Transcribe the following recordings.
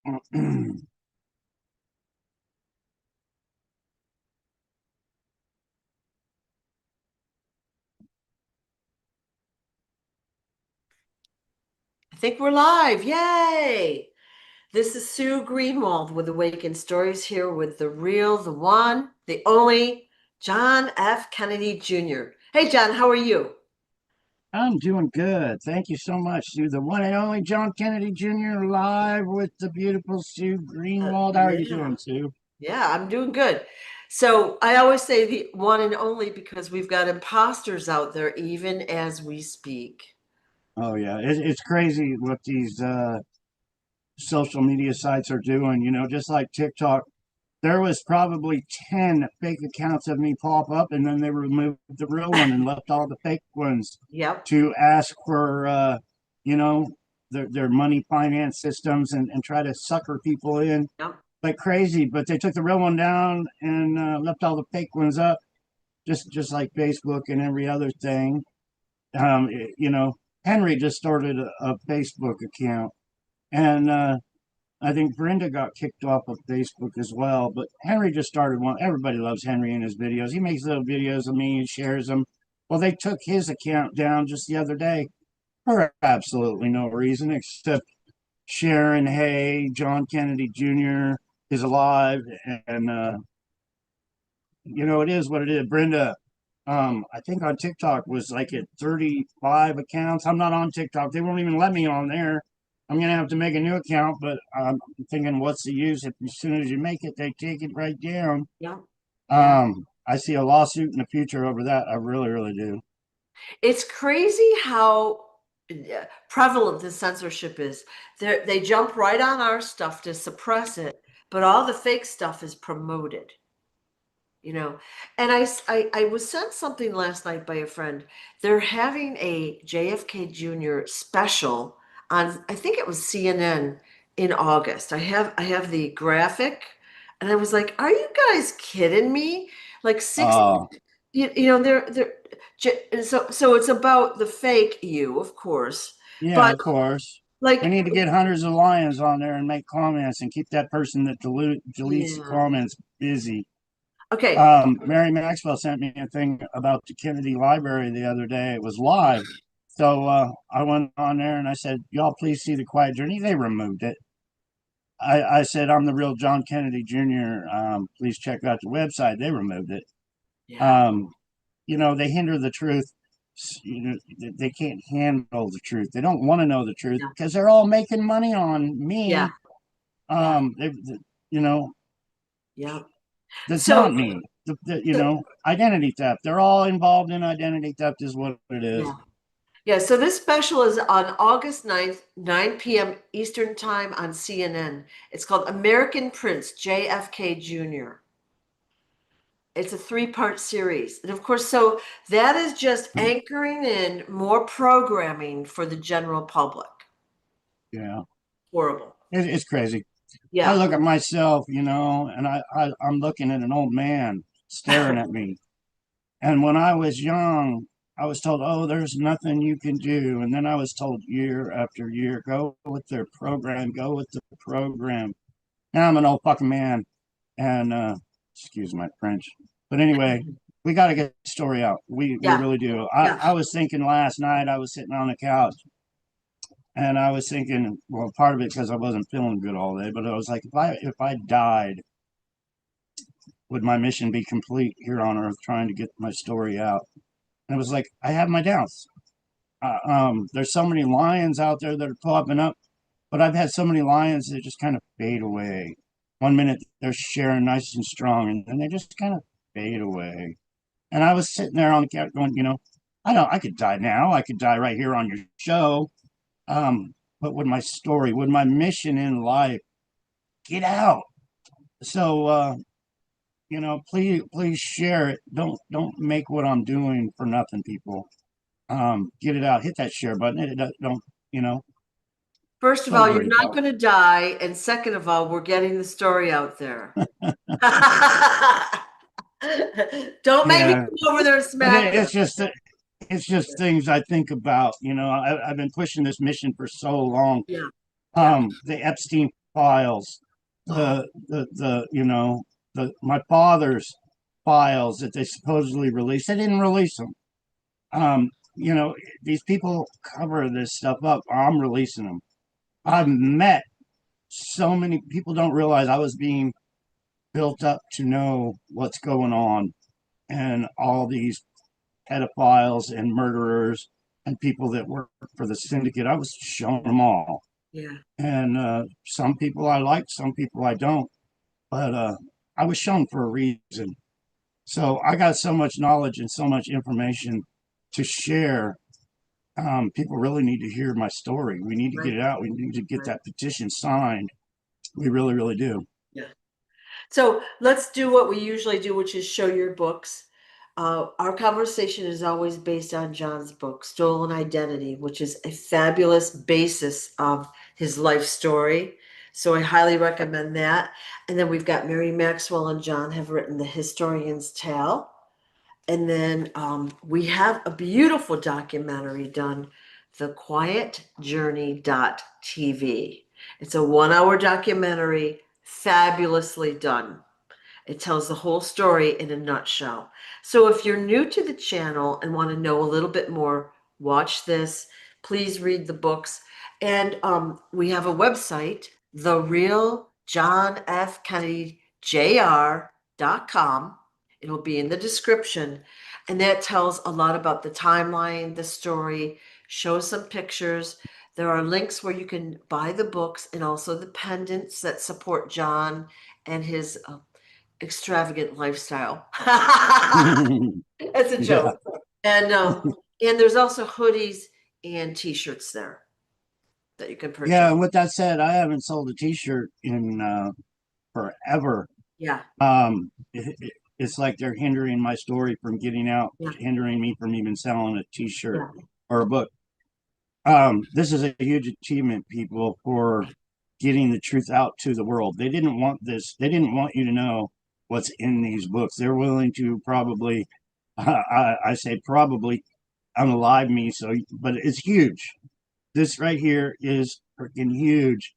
I think we're live. Yay! This is Sue Greenwald with Awakened Stories here with the real, the one, the only John F. Kennedy Jr. Hey, John, how are you? I'm doing good. Thank you so much, Sue. The one and only John Kennedy Jr. live with the beautiful Sue Greenwald. How are you Yeah, doing, Sue? yeah, I'm doing good. So I always say the one and only because we've got imposters out there even as we speak. Oh yeah, it's crazy what these social media sites are doing. Just like TikTok, there was probably 10 fake accounts of me pop up, and then they removed the real one and left all the fake ones Yep, to ask for you know, their money finance systems and try to sucker people in yep, like crazy, but they took the real one down and left all the fake ones up, just like Facebook and every other thing. Um, you know, Henry just started a Facebook account, and I think Brenda got kicked off of Facebook as well. But Henry just started one. Everybody loves Henry and his videos. He makes little videos of me and shares them. Well, they took his account down just the other day for absolutely no reason except sharing, hey, John Kennedy Jr. is alive, and it is what it is. Brenda, I think on TikTok was like at 35 accounts. I'm not on TikTok. They won't even let me on there. I'm gonna have to make a new account, but I'm thinking, what's the use if as soon as you make it, they take it right down. yep, yeah. I see a lawsuit in the future over that. I really, really do. It's crazy how prevalent the censorship is. They jump right on our stuff to suppress it, but all the fake stuff is promoted, you know. And I was sent something last night by a friend. They're having a JFK Jr. special on, I think it was CNN in August. I have the graphic, and I was like, "Are you guys kidding me?" Like six, Oh, so it's about the fake you, of course, yeah, but of course. We like, need to get hundreds of lions on there and make comments and keep that person that deletes the yeah, comments busy. okay, Mary Maxwell sent me a thing about the Kennedy Library the other day. It was live. So I went on there and I said, y'all please see the quiet journey. They removed it. I said, I'm the real John Kennedy Jr. Please check out the website. They removed it. yeah, Um, they hinder the truth. They can't handle the truth. They don't want to know the truth yeah, because they're all making money on yeah, me. yeah, You know, yeah. that's So not me. Identity theft. They're all involved in identity theft, is what it is. yeah. Yeah, so this special is on August 9th, 9 p.m. Eastern Time on CNN. It's called American Prince, JFK Jr. It's a three-part series. And of course, so that is just anchoring in more programming for the general public. Yeah, Horrible. it's crazy. I Yeah. look at myself, and I'm looking at an old man staring at me. And when I was young, I was told, "Oh, there's nothing you can do." And then I was told year after year, "Go with their program, go with the program." Now I'm an old fucking man, and excuse my French, but anyway, we got to get the story out. We Yeah. really do. Yeah. I was thinking last night. I was sitting on the couch, and I was thinking, well, part of it because I wasn't feeling good all day, but I was like, if I died, would my mission be complete here on Earth, trying to get my story out? And it was like, I have my doubts. There's so many lions out there that are popping up, but I've had so many lions that just kind of fade away. One minute they're sharing nice and strong, and then they just kind of fade away. And I was sitting there on the couch going, I could die now. I could die right here on your show. But would my story, would my mission in life get out? So, please share it. Don't make what I'm doing for nothing, people. Get it out. Hit that share button. Don't, you know, First of so all, you're great not help. going to die. And second of all, we're getting the story out there. Don't make me Yeah, come over there and but smack you. it's just things I think about. I've been pushing this mission for so long. Yeah. Yeah. The Epstein files, Oh, my father's files that they supposedly released. They didn't release them. Um, these people cover this stuff up. I'm releasing them. yeah, I've met so many people, don't realize I was being built up to know what's going on, and all these pedophiles and murderers and people that work for the syndicate. I was showing them all. yeah, And some people I like, some people I don't. But I was shown for a reason. So I got so much knowledge and so much information to share. People really need to hear my story. We need to get right, it out. We need to get right. that petition signed. We really, really do. Yeah. So let's do what we usually do, which is show your books. Our conversation is always based on John's book, Stolen Identity, which is a fabulous basis of his life story. So I highly recommend that. And then we've got Mary Maxwell and John have written The Historian's Tale. And then we have a beautiful documentary done, thequietjourney.tv. It's a 1 hour documentary, fabulously done. It tells the whole story in a nutshell. So if you're new to the channel and want to know a little bit more, watch this. Please read the books. And we have a website, the real John F. Kennedy Jr.com. It'll be in the description. And that tells a lot about the timeline, the story, shows some pictures. There are links where you can buy the books and also the pendants that support John and his extravagant lifestyle. That's a Yeah. joke. And there's also hoodies and t-shirts there that you can Yeah. purchase. And with that said, I haven't sold a t shirt in forever. Yeah, It's like they're hindering my story from getting out, yeah, hindering me from even selling a t-shirt yeah, or a book. This is a huge achievement, people, for getting the truth out to the world. They didn't want this. They didn't want you to know what's in these books. They're willing to probably, I say probably, unalive me. So, but it's huge. This right here is freaking huge,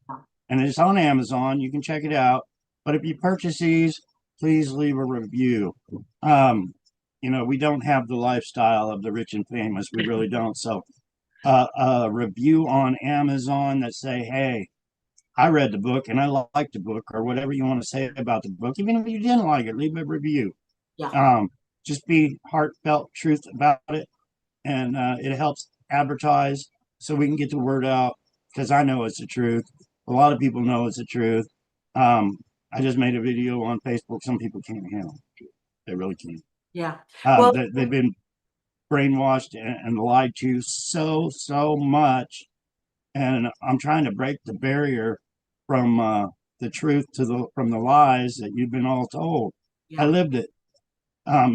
and it's on Amazon. You can check it out. But if you purchase these, please leave a review. We don't have the lifestyle of the rich and famous. We really don't. So, a review on Amazon that say, "Hey, I read the book and I liked the book," or whatever you want to say about the book. Even if you didn't like it, leave a review. yeah, Um, just be heartfelt truth about it, and it helps advertise so we can get the word out, because I know it's the truth. A lot of people know it's the truth. Um, I just made a video on Facebook. Some people can't handle it. They really can't. yeah. Well, They've been brainwashed and lied to so much, and I'm trying to break the barrier from the truth to the from the lies that you've been all told. I yeah, lived it.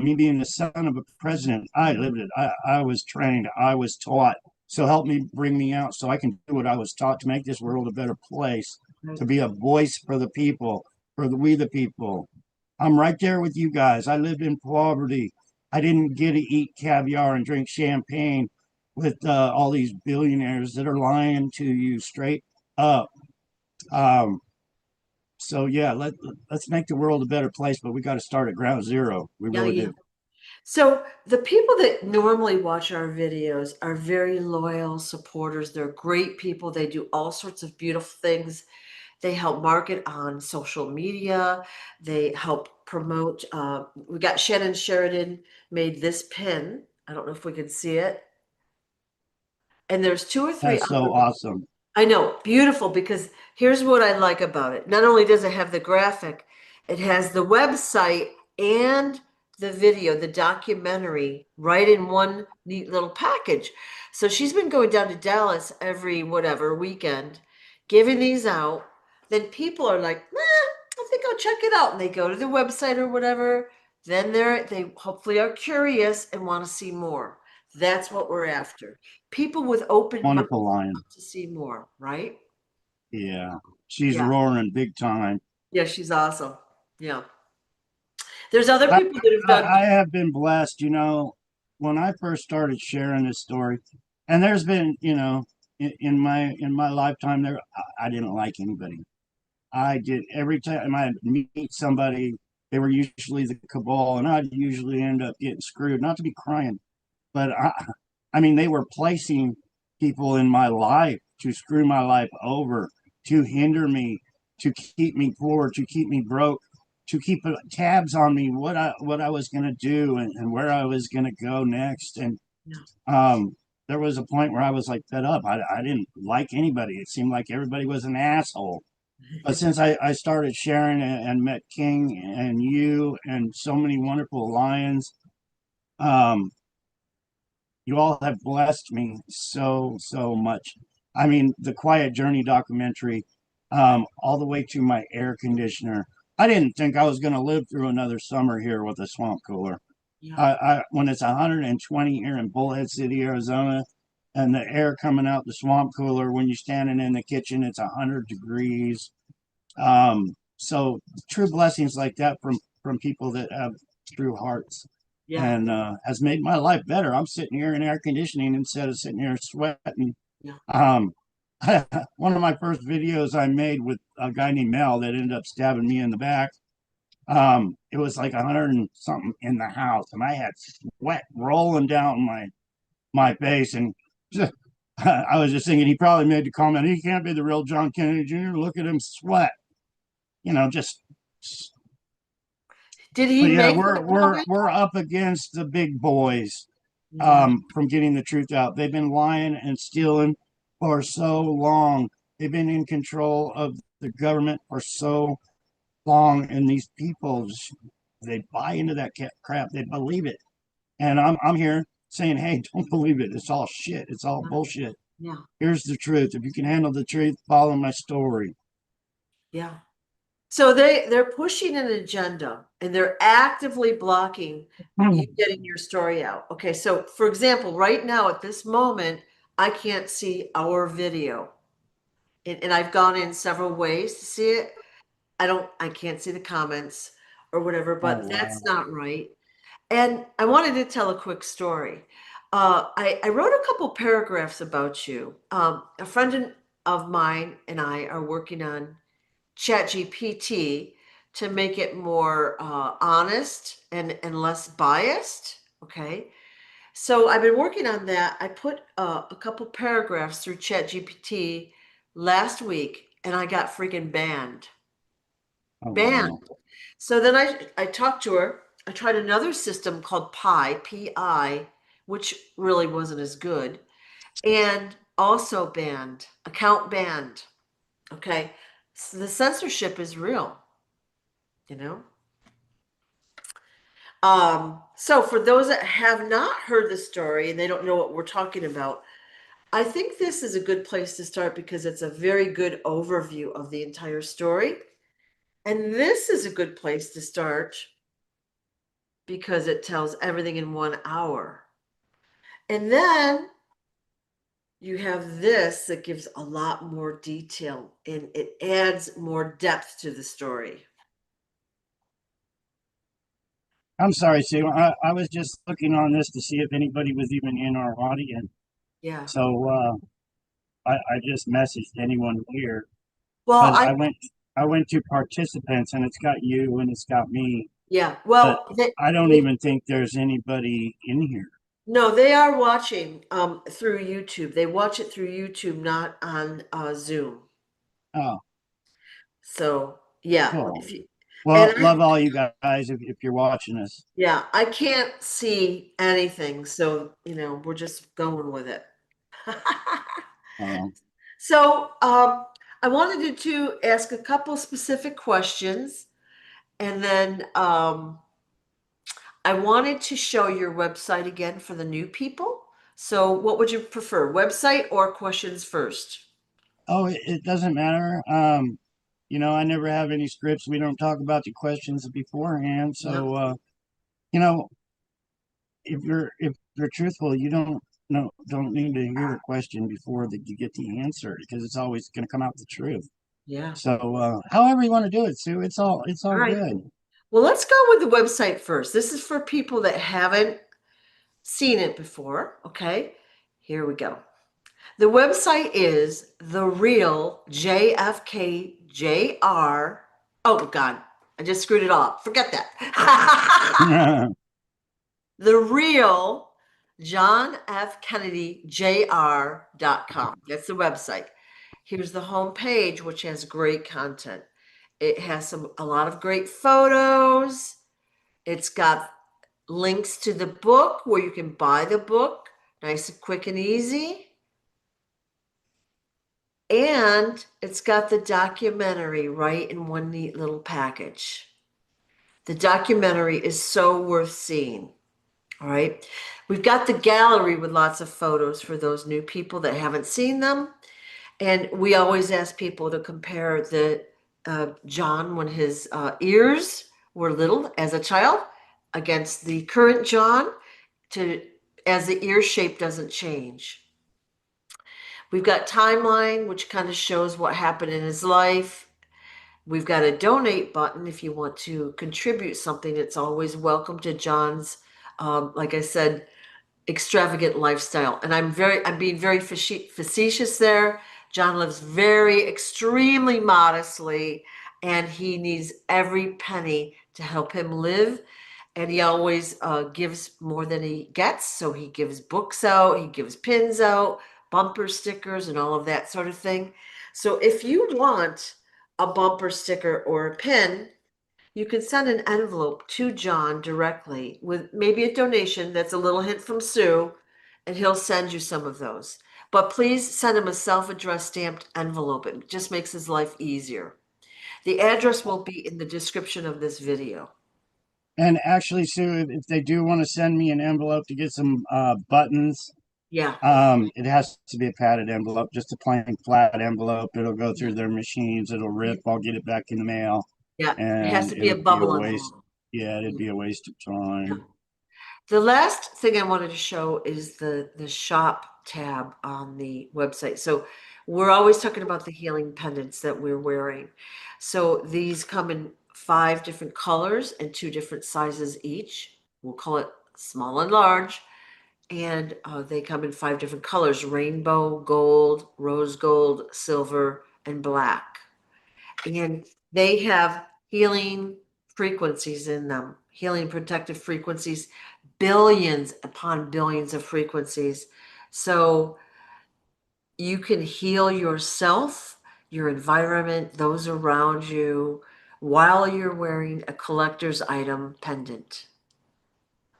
Me being the son of a president, I lived it. I was trained, I was taught. So help me, bring me out so I can do what I was taught to make this world a better place, right. to be a voice for the people, for we the people. I'm right there with you guys. I lived in poverty. I didn't get to eat caviar and drink champagne with all these billionaires that are lying to you straight up. Um, so yeah, let's make the world a better place, but we got to start at ground zero. We Yeah, really yeah. do. So the people that normally watch our videos are very loyal supporters. They're great people. They do all sorts of beautiful things. They help market on social media. They help promote. We got Shannon Sheridan made this pin. I don't know if we can see it. And there's two or three That's so other. awesome. I know, beautiful, because here's what I like about it. Not only does it have the graphic, it has the website and the video, the documentary, right in one neat little package. So she's been going down to Dallas every whatever weekend, giving these out. Then people are like, I think I'll check it out. And they go to the website or whatever. Then they hopefully are curious and want to see more. That's what we're after. People with open minds Wonderful lion. to see more, right? Yeah. She's Yeah. roaring big time. Yeah, she's awesome. Yeah. There's other I, people that have done. I have been blessed, when I first started sharing this story, and there's been, in my lifetime there, I didn't like anybody. I did every time I meet somebody, they were usually the cabal, and I'd usually end up getting screwed. Not to be crying, but I mean, they were placing people in my life to screw my life over, to hinder me, to keep me poor, to keep me broke, to keep tabs on me, what I was going to do and where I was going to go next. And Yeah. um, there was a point where I was like fed up. I didn't like anybody. It seemed like everybody was an asshole. But since I started sharing and met King and you and so many wonderful lions, um, you all have blessed me so much. I mean, the Quiet Journey documentary, all the way to my air conditioner. I didn't think I was going to live through another summer here with a swamp cooler. Yeah. When it's 120 here in Bullhead City, Arizona, and the air coming out the swamp cooler, when you're standing in the kitchen, it's 100 degrees. So true blessings like that from people that have true hearts Yeah. and has made my life better. I'm sitting here in air conditioning instead of sitting here sweating. Yeah. Um, one of my first videos I made with a guy named Mel that ended up stabbing me in the back. It was like 100 and something in the house, and I had sweat rolling down my face, and just, I was just thinking he probably made the comment, he can't be the real John Kennedy Jr. Look at him sweat, just. Did he But yeah, make that comment? we're up against the big boys Yeah. from getting the truth out. They've been lying and stealing for so long. They've been in control of the government for so long, and these people they buy into that crap. They believe it, and I'm here saying, hey, don't believe it. It's all shit. It's all bullshit. Yeah. Here's the truth. If you can handle the truth, follow my story. Yeah. So they're pushing an agenda and they're actively blocking you getting your story out. Okay, so for example, right now at this moment, I can't see our video. And I've gone in several ways to see it. I can't see the comments or whatever, Oh but wow! that's not right. And I wanted to tell a quick story. I wrote a couple paragraphs about you. A friend of mine and I are working on ChatGPT to make it more honest and less biased. Okay. So I've been working on that. I put a couple paragraphs through ChatGPT last week and I got freaking banned. Oh Banned. wow! So then I talked to her. I tried another system called Pi, which really wasn't as good, and also banned, account banned. Okay. So the censorship is real, you know? So for those that have not heard the story and they don't know what we're talking about, I think this is a good place to start because it's a very good overview of the entire story. And this is a good place to start because it tells everything in 1 hour. And then you have this that gives a lot more detail and it adds more depth to the story. I'm sorry, Sue. I was just looking on this to see if anybody was even in our audience. Yeah. So I just messaged anyone here, Well, but I I went to participants and it's got you and it's got me, yeah. but Well, I don't even think there's anybody in here. no, they are watching through YouTube. They watch it through YouTube, not on Zoom. Oh, So yeah, cool. if you and Well, love all you guys if you're watching us. yeah, I can't see anything, so we're just going with it. Um, So I wanted to ask a couple specific questions, and then I wanted to show your website again for the new people. So what would you prefer, website or questions first? oh, it doesn't matter. I never have any scripts. We don't talk about the questions beforehand. Yeah, So, you know, if you're truthful, you don't need to hear a question before that you get the answer because it's always going to come out the truth. yeah. So, however you want to do it, Sue, it's All all right. good. Well, let's go with the website first. This is for people that haven't seen it before. Okay, here we go. The website is the real JFK Jr. Oh God, I just screwed it all up. Forget that. The real John F. Kennedy Jr.com. That's the website. Here's the home page, which has great content. It has a lot of great photos. It's got links to the book where you can buy the book, nice and quick and easy. And it's got the documentary right in one neat little package. The documentary is so worth seeing. All right. We've got the gallery with lots of photos for those new people that haven't seen them. And we always ask people to compare the John when his ears were little as a child against the current John to as the ear shape doesn't change. We've got timeline, which kind of shows what happened in his life. We've got a donate button if you want to contribute something. It's always welcome to John's, like I said, extravagant lifestyle. And I'm being very facetious there. John lives very extremely modestly, and he needs every penny to help him live. And he always gives more than he gets. So he gives books out, he gives pins out, bumper stickers, and all of that sort of thing. So if you want a bumper sticker or a pin, you can send an envelope to John directly with maybe a donation. That's a little hint from Sue, and he'll send you some of those. But please send him a self-addressed stamped envelope. It just makes his life easier. The address will be in the description of this video. And actually, Sue, if they do want to send me an envelope to get some buttons, Yeah. it has to be a padded envelope, just a plain flat envelope. It'll go Yeah. through their machines, it'll rip, I'll get it back in the mail, Yeah. It has and to be a it'll be a bubble waste. envelope. Yeah, it'd be a waste of Yeah. time. The last thing I wanted to show is the shop tab on the website. So we're always talking about the healing pendants that we're wearing. So these come in 5 different colors and 2 different sizes each. We'll call it small and large. And they come in 5 different colors: rainbow, gold, rose gold, silver, and black. And they have healing frequencies in them, healing protective frequencies, billions upon billions of frequencies. So you can heal yourself, your environment, those around you, while you're wearing a collector's item pendant.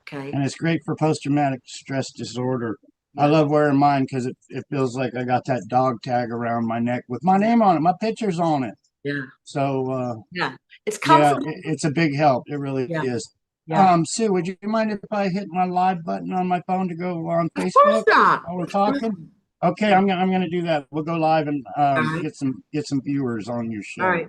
Okay. And it's great for post-traumatic stress disorder. I Yeah. love wearing mine because it feels like I got that dog tag around my neck with my Yeah. name on it, my picture's on it. Yeah. So Yeah. It's yeah, comfortable. it's a big help. It really Yeah. is. Yeah. Sue, would you mind if I hit my live button on my phone to go on Of course Facebook not. while we're Of course talking? not. Okay, Yeah. I'm gonna do that. We'll go live and All right. get some viewers on your All show. right.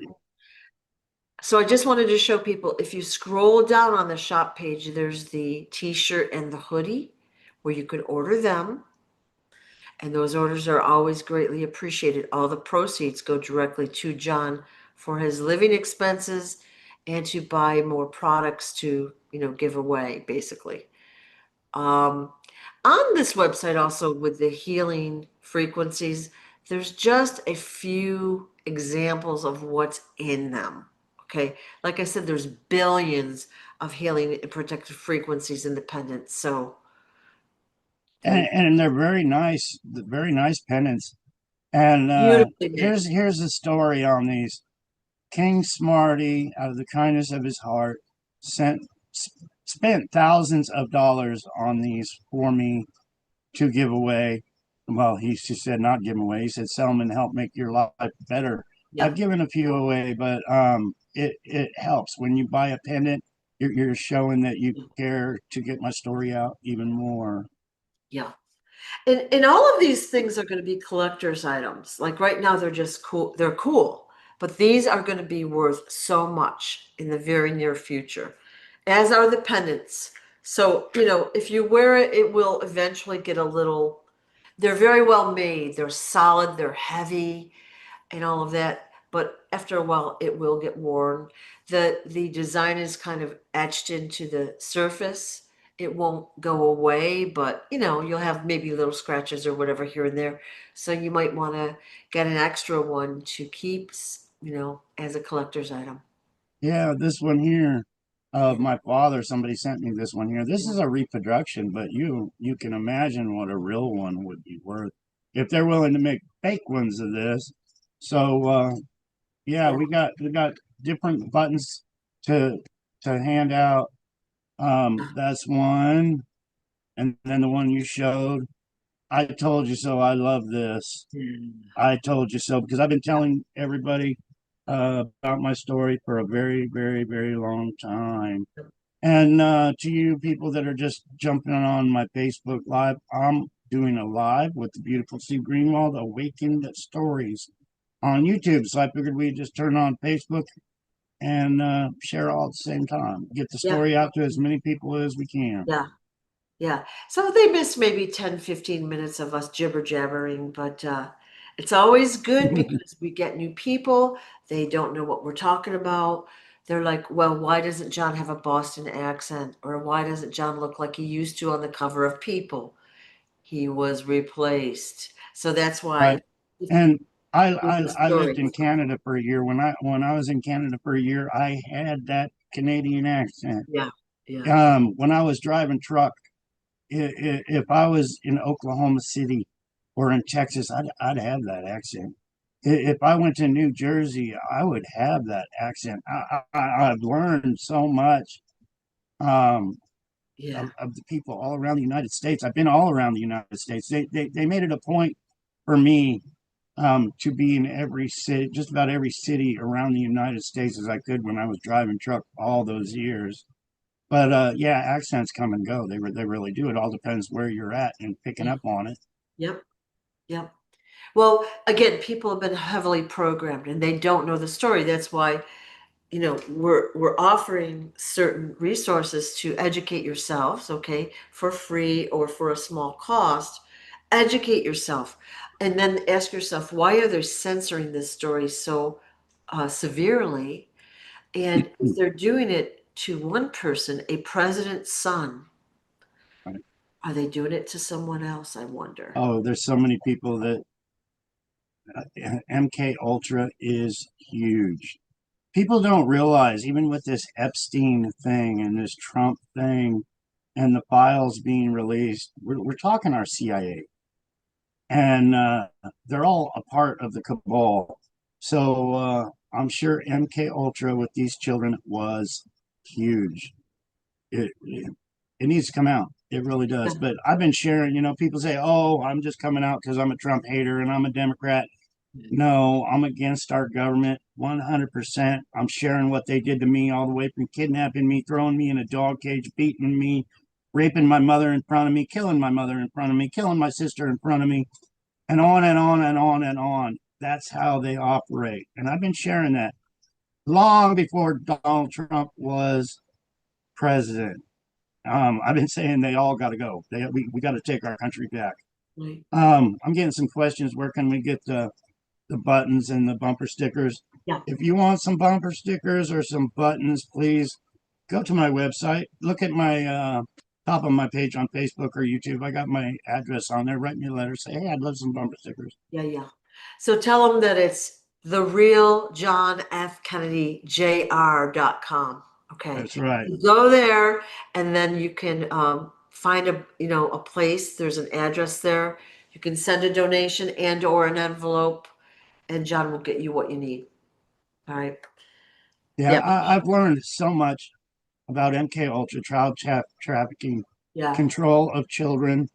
So I just wanted to show people, if you scroll down on the shop page, there's the t-shirt and the hoodie where you can order them. And those orders are always greatly appreciated. All the proceeds go directly to John for his living expenses and to buy more products to, give away, basically. Um, on this website, also with the healing frequencies, there's just a few examples of what's in them. Okay. Like I said, there's billions of healing and protective frequencies independent. So they And they're very nice pennants. And beautifully made. here's the story on these. King Smarty, out of the kindness of his heart, sent spent thousands of dollars on these for me to give away. Well, he said not give away. He said sell them and help make your life better. Yeah. I've given a few away, but it helps when you buy a pendant. You're showing that you care to get my story out even more. Yeah. And all of these things are going to be collector's items. Like right now, they're just cool. They're cool, but these are going to be worth so much in the very near future, as are the pendants. So, if you wear it, it will eventually get a little, they're very well made. They're solid, they're heavy, and all of that. But after a while, it will get worn. The design is kind of etched into the surface. It won't go away, but you'll have maybe little scratches or whatever here and there. So you might want to get an extra one to keep as a collector's item. Yeah, this one here of my father, somebody sent me this one here. This Yeah. is a reproduction, but you can imagine what a real one would be worth if they're willing to make fake ones of this. So yeah, Yeah. we got different buttons to hand out. That's one, and then the one you showed. I told you so. I love this. Mm. I told you so because I've been telling everybody about my story for a very, very, very long time. And to you people that are just jumping on my Facebook Live, I'm doing a live with the beautiful Sue Greenwald, Awakened Stories on YouTube. So I figured we'd just turn on Facebook and share all at the same time. Get the Yeah. story out to as many people as we can. Yeah. Yeah. So they miss maybe 10, 15 minutes of us jibber jabbering, but it's always good because we get new people. They don't know what we're talking about. They're like, well, why doesn't John have a Boston accent? Or why doesn't John look like he used to on the cover of People? He was replaced. So that's why Right. And hear the I lived in stories. Canada for a year. When I was in Canada for a year, I had that Canadian accent. Yeah. Yeah. When I was driving truck, if I was in Oklahoma City or in Texas, I'd have that accent. If I went to New Jersey, I would have that accent. I've learned so much Yeah. of the people all around the United States. I've been all around the United States. They made it a point for me to be in every city, just about every city around the United States as I could when I was driving truck all those years. But yeah, accents come and go. They really do. It all depends where you're at and picking Yeah. up on it. Yep. Yep. Well, again, people have been heavily programmed and they don't know the story. That's why, we're offering certain resources to educate yourselves, okay, for free or for a small cost. Educate yourself and then ask yourself, why are they censoring this story so severely? And if they're doing it to one person, a president's son, are they doing it to someone else? I wonder. Oh, there's so many people that MK Ultra is huge. People don't realize, even with this Epstein thing and this Trump thing and the files being released, we're talking our CIA, and they're all a part of the cabal. So I'm sure MK Ultra with these children was huge. It needs to come out. It really does. Yeah. But I've been sharing. People say, "Oh, I'm just coming out because I'm a Trump hater and I'm a Democrat." No, I'm against our government 100%. I'm sharing what they did to me, all the way from kidnapping me, throwing me in a dog cage, beating me, raping my mother in front of me, killing my mother in front of me, killing my sister in front of me, and on and on and on and on. That's how they operate. And I've been sharing that long before Donald Trump was president. I've been saying they all got to go. We got to take our country back. Right. I'm getting some questions. Where can we get the buttons and the bumper stickers? Yeah. If you want some bumper stickers or some buttons, please go to my website. Look at my top of my page on Facebook or YouTube. I got my address on there. Write me a letter. Say, hey, I'd love some bumper stickers. Yeah, yeah. So tell them that it's the real John F. Kennedy Jr.com. Okay. That's right. You go there and then you can find a place. There's an address there. You can send a donation and or an envelope and John will get you what you need. All right. Yeah, Yep. I've learned so much about MK Ultra, child trafficking, Yeah. control of children,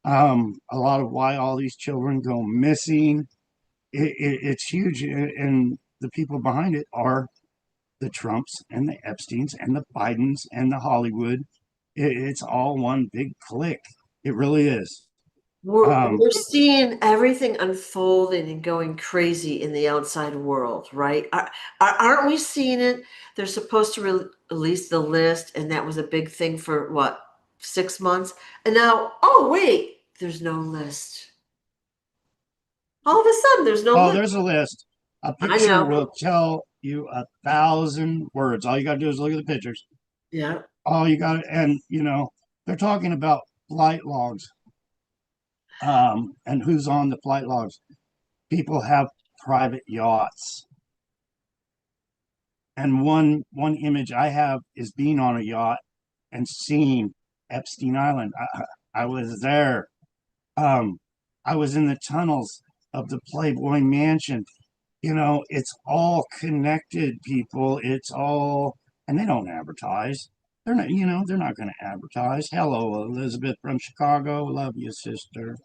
a lot of why all these children go missing. It's huge, and the people behind it are the Trumps and the Epsteins and the Bidens and the Hollywood. It's all one big clique. It really is. We're seeing everything unfolding and going crazy in the outside world, right? Aren't we seeing it? They're supposed to release the list, and that was a big thing for what, 6 months? And now, oh wait, there's no list. All of a sudden, there's no Oh, list. there's a list. A I picture know. will tell you 1,000 words. All you got to do is look at the pictures. Yeah. All you got, and they're talking about flight logs, and who's on the flight logs. People have private yachts. And one image I have is being on a yacht and seeing Epstein Island. I was there. Um, I was in the tunnels of the Playboy Mansion. It's all connected, people. It's all, and they don't advertise. They're not going to advertise. Hello, Elizabeth from Chicago. Love you, sister.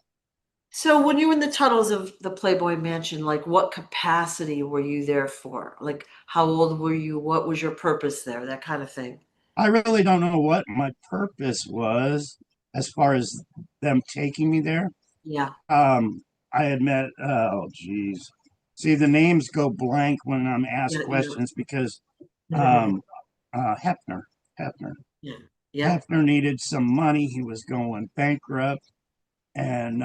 So when you were in the tunnels of the Playboy Mansion, like what capacity were you there for? Like how old were you? What was your purpose there? That kind of thing. I really don't know what my purpose was as far as them taking me there. Yeah. I had met, oh, geez. See, the names go blank when I'm asked Yeah, questions because yeah. um, Hefner, Hefner, Yeah. Yeah. Hefner needed some money. He was going bankrupt and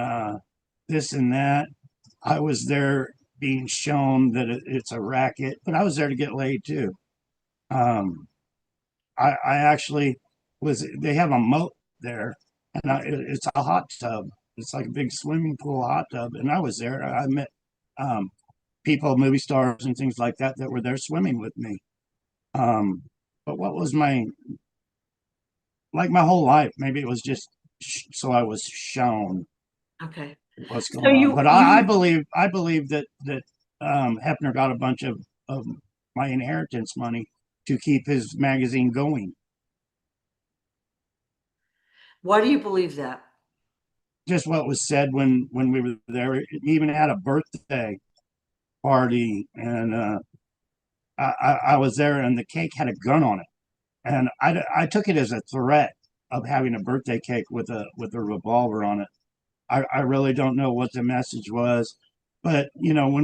this and that. I was there being shown that it's a racket, but I was there to get laid too. Um, I actually they have a moat there, and it's a hot tub. It's like a big swimming pool hot tub. And I was there. I met um, people, movie stars, and things like that were there swimming with me. Um, but what was my whole life? Maybe it was just so I was shown Okay. what's So going on. you But you I believe that Hefner got a bunch of my inheritance money to keep his magazine going. why do you believe that? Just what was said when we were there. He even had a birthday party, and I was there, and the cake had a gun on it, and I took it as a threat of having a birthday cake with a revolver on it. I really don't know what the message was, but you're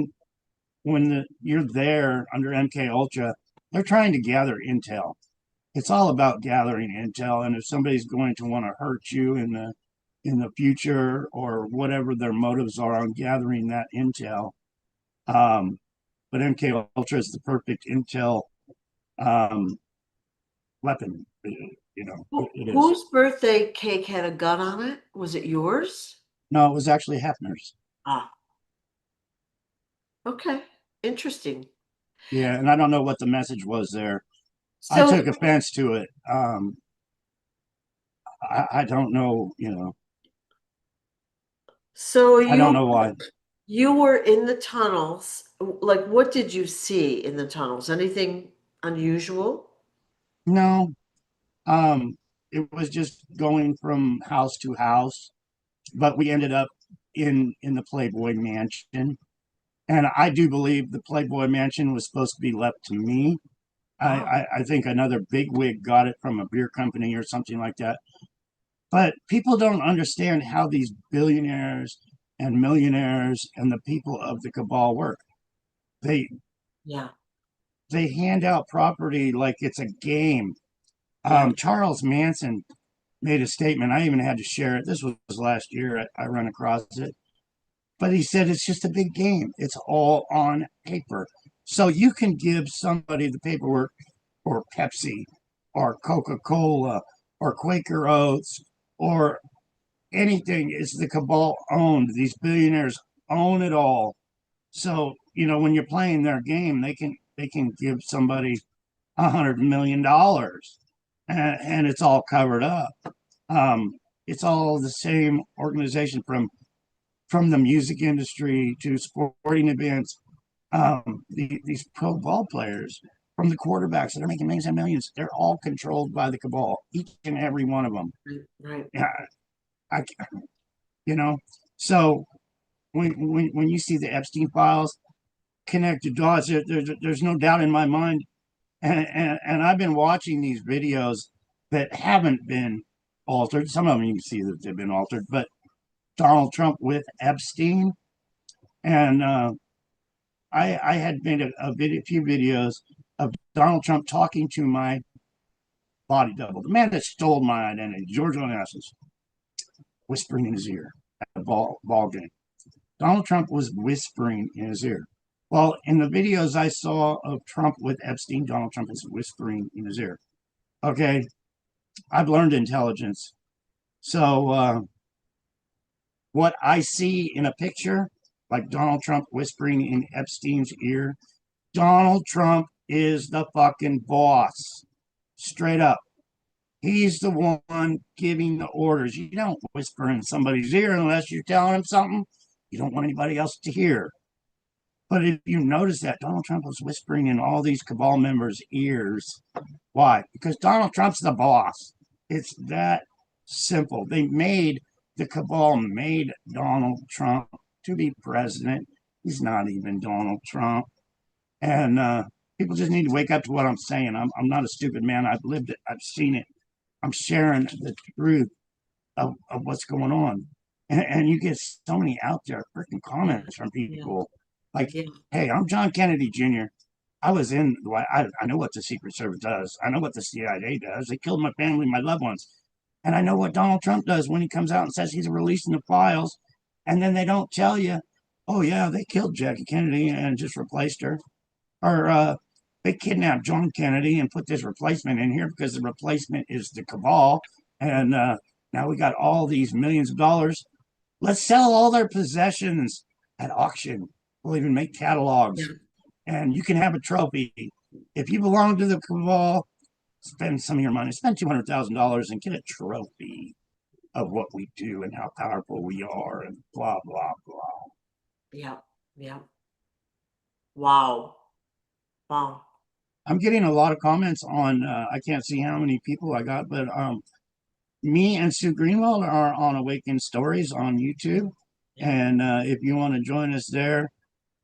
there under MK Ultra, they're trying to gather intel. It's all about gathering intel, and if somebody's going to want to hurt you in the future or whatever their motives are on gathering that intel. Um, but MK Ultra is the perfect intel um, weapon. It is. Whose birthday cake had a gun on it? Was it yours? No, it was actually Hefner's. Ah, okay. Interesting. Yeah, and I don't know what the message was there. I So took offense to it. I don't know. so I don't know why. you were in the tunnels. Like what did you see in the tunnels? Anything unusual? No, um, it was just going from house to house, but we ended up in the Playboy Mansion. And I do believe the Playboy Mansion was supposed to be left to me. Oh, I think another bigwig got it from a beer company or something like that. But people don't understand how these billionaires and millionaires and the people of the cabal work. They yeah. they hand out property like it's a game. Yeah. Charles Manson made a statement. I even had to share it. This was last year. I run across it. But he said it's just a big game. It's all on paper. So you can give somebody the paperwork or Pepsi or Coca Cola or Quaker Oats or anything. It's the cabal owned. These billionaires own it all. So, when you're playing their game, they can give somebody $100 million and it's all covered up. Um, it's all the same organization from the music industry to sporting events. These pro ball players, from the quarterbacks that are making millions and millions, they're all controlled by the cabal, each and every one of them. Right. Right. Yeah, I, you know. So when you see the Epstein files connected dots, there's no doubt in my mind. And I've been watching these videos that haven't been altered. Some of them you can see that they've been altered, but Donald Trump with Epstein, and I had made a few videos of Donald Trump talking to my body double, the man that stole my identity, George Onassis, whispering in his ear at a ball game. Donald Trump was whispering in his ear. Well, in the videos I saw of Trump with Epstein, Donald Trump is whispering in his ear. Okay, I've learned intelligence. So what I see in a picture, like Donald Trump whispering in Epstein's ear, Donald Trump is the fucking boss. Straight up. He's the one giving the orders. You don't whisper in somebody's ear unless you're telling him something you don't want anybody else to hear. But if you notice that Donald Trump was whispering in all these cabal members' ears, why? Because Donald Trump's the boss. It's that simple. The cabal made Donald Trump to be president. He's not even Donald Trump. And people just need to wake up to what I'm saying. I'm not a stupid man. I've lived it. I've seen it. I'm sharing the truth of what's going on. And you get so many out there freaking Yeah. comments from Yeah. people like, Yeah. hey, I'm John Kennedy Jr. I know what the Secret Service does. I know what the CIA does. They killed my family, my loved ones. And I know what Donald Trump does when he comes out and says he's releasing the files. And then they don't tell you, oh, yeah, they killed Jackie Kennedy and just replaced her. Or they kidnapped John Kennedy and put this replacement in here because the replacement is the cabal. And now we got all these millions of dollars. Let's sell all their possessions at auction. We'll even make catalogs. Yeah. And you can have a trophy. If you belong to the cabal, spend some of your money. Spend $200,000 and get a trophy of what we do and how powerful we are and blah, blah, blah. Yeah. Yeah. Wow. Wow. I'm getting a lot of comments on, I can't see how many people I got, but me and Sue Greenwald are on Awakened Stories on YouTube. Yeah. And if you want to join us there,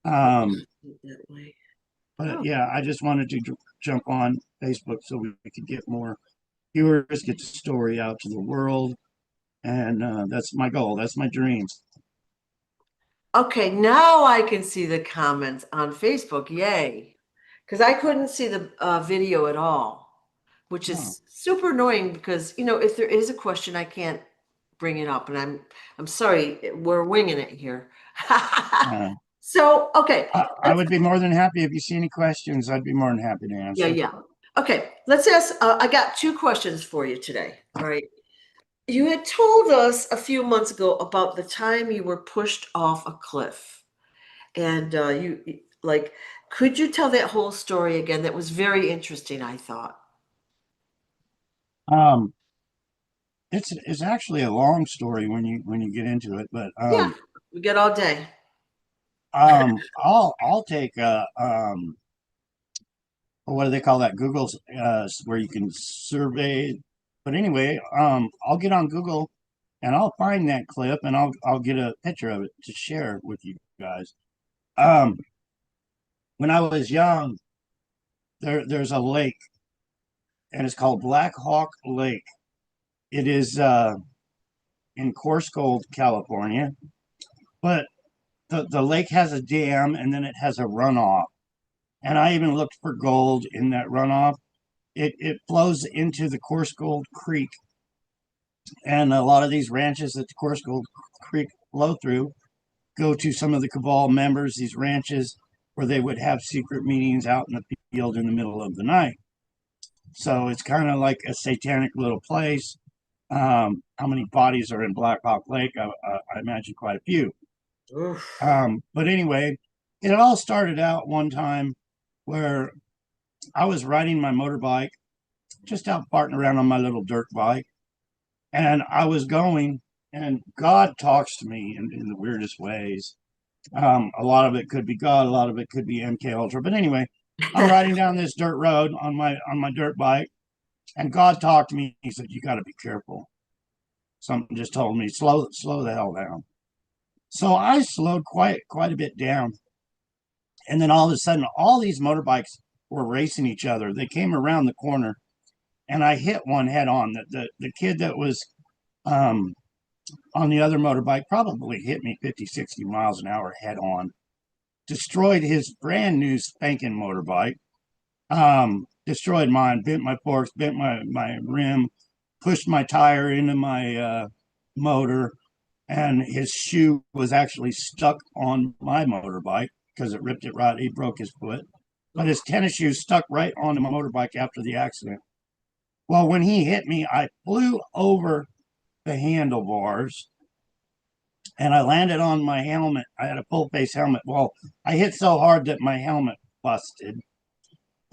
That way. but Oh. yeah, I just wanted to jump on Facebook so we could get more viewers, get the story out to the world. And that's my goal. That's my dreams. Okay, now I can see the comments on Facebook. Yay. Because I couldn't see the video at all, which Oh, is super annoying because, if there is a question, I can't bring it up. And I'm sorry, we're winging it here. uh, So, okay. I would be more than happy if you see any questions. I'd be more than happy to Yeah, answer. yeah. Okay, let's ask. I got two questions for you today. All right. You had told us a few months ago about the time you were pushed off a cliff. And like, could you tell that whole story again? That was very interesting, I thought. Um, it's actually a long story when you get into it, but Yeah, we got all day. I'll take what do they call that? Google's where you can survey. But anyway, I'll get on Google and I'll find that clip and I'll get a picture of it to share with you guys. Um, when I was young, there's a lake and it's called Black Hawk Lake. It is in Coarse Gold, California, but the lake has a dam and then it has a runoff. And I even looked for gold in that runoff. It flows into the Coarse Gold Creek, and a lot of these ranches that the Coarse Gold Creek flow through go to some of the cabal members, these ranches where they would have secret meetings out in the field in the middle of the night. So it's kind of like a satanic little place. How many bodies are in Black Hawk Lake? I imagine quite a few. Oof. But anyway, it all started out one time where I was riding my motorbike, just out farting around on my little dirt bike, and I was going, and God talks to me in the weirdest ways. A lot of it could be God, a lot of it could be MK Ultra. But anyway, I'm riding down this dirt road on my dirt bike, and God talked to me. He said, "You got to be careful." Something just told me, slow the hell down. So I slowed quite a bit down, and then all of a sudden, all these motorbikes were racing each other. They came around the corner, and I hit one head on. The kid that was um, on the other motorbike probably hit me 50, 60 miles an hour head on, destroyed his brand new spanking motorbike, destroyed mine, bent my forks, bent my rim, pushed my tire into my motor, and his shoe was actually stuck on my motorbike because it ripped it right. He broke his foot, but his tennis shoes stuck right onto my motorbike after the accident. Well, when he hit me, I flew over the handlebars and I landed on my helmet. I had a full face helmet. Well, I hit so hard that my helmet busted.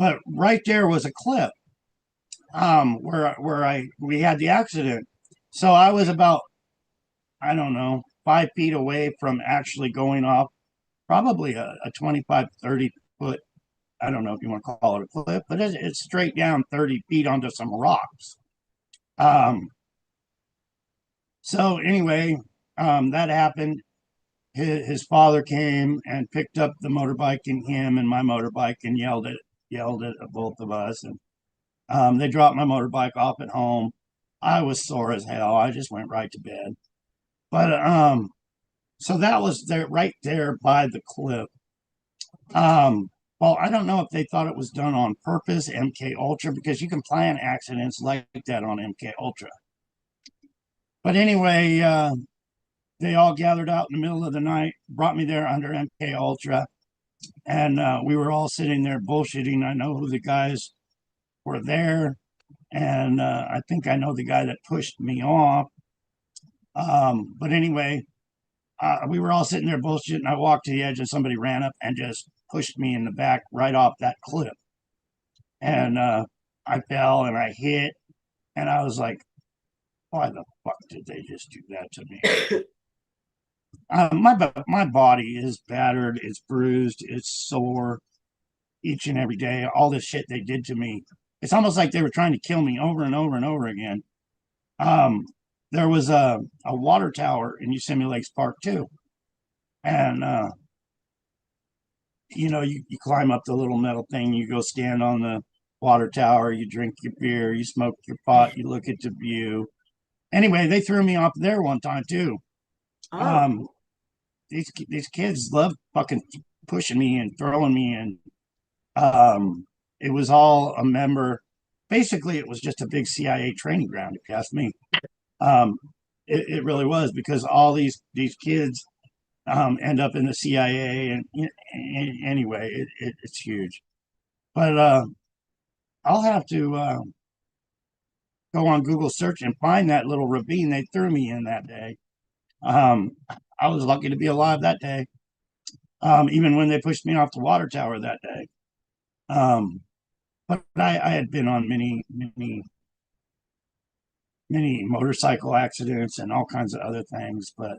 but right there was a cliff where I we had the accident. So I was about, I don't know, 5 feet away from actually going off probably a 25, 30 foot. I don't know if you want to call it a cliff, but it's straight down 30 feet onto some rocks. Um, so anyway, that happened. His father came and picked up the motorbike and him and my motorbike and yelled at both of us. And they dropped my motorbike off at home. I was sore as hell. I just went right to bed. But so that was there right there by the cliff. Um, well, I don't know if they thought it was done on purpose, MK Ultra, because you can plan accidents like that on MK Ultra. But anyway, they all gathered out in the middle of the night, brought me there under MK Ultra, and we were all sitting there bullshitting. I know who the guys were there, and I think I know the guy that pushed me off. But anyway, we were all sitting there bullshitting. I walked to the edge, and somebody ran up and just pushed me in the back right off that cliff. And I fell and I hit, and I was like, "Why the fuck did they just do that to me?" My body is battered, it's bruised, it's sore each and every day. All this shit they did to me, it's almost like they were trying to kill me over and over and over again. Um, there was a water tower in Yosemite Lakes Park too, and you climb up the little metal thing, you go stand on the water tower, you drink your beer, you smoke your pot, you look at the view. Anyway, they threw me off there one time too. Oh, Um, these kids love fucking pushing me and throwing me, and it was all a member. Basically, it was just a big CIA training ground, if you ask me. Um, it really was, because all these kids end up in the CIA, and anyway, it's huge. But I'll have to go on Google search and find that little ravine they threw me in that day. Um, I was lucky to be alive that day, even when they pushed me off the water tower that day. But I had been on many motorcycle accidents and all kinds of other things. But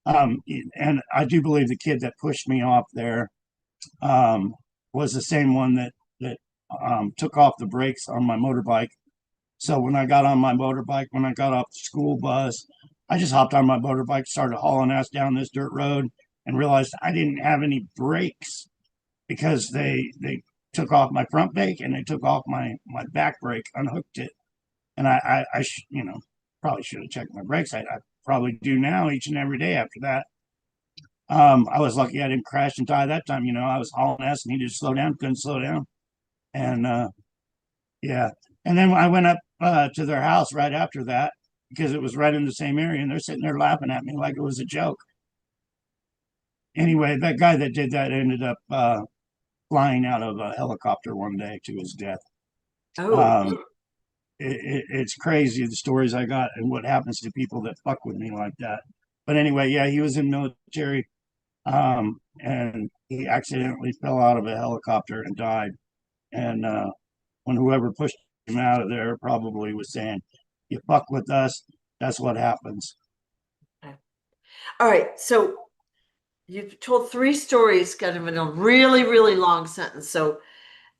and I do believe the kid that pushed me off there was the same one that took off the brakes on my motorbike. So when I got on my motorbike, when I got off the school bus, I just hopped on my motorbike, started hauling ass down this dirt road, and realized I didn't have any brakes because they took off my front brake and they took off my back brake, unhooked it, and probably should have checked my brakes. I probably do now each and every day after that. I was lucky I didn't crash and die that time. I was hauling ass, needed to slow down, couldn't slow down, and yeah. And then I went up to their house right after that because it was right in the same area, and they're sitting there laughing at me like it was a joke. Anyway, that guy that did that ended up flying out of a helicopter one day to his death. oh, Um, it's crazy the stories I got and what happens to people that fuck with me like that. But anyway, yeah, he was in military, and he accidentally fell out of a helicopter and died. And when whoever pushed him out of there probably was saying, "You fuck with us, that's what happens." okay. All right. So you've told three stories kind of in a really, really long sentence. So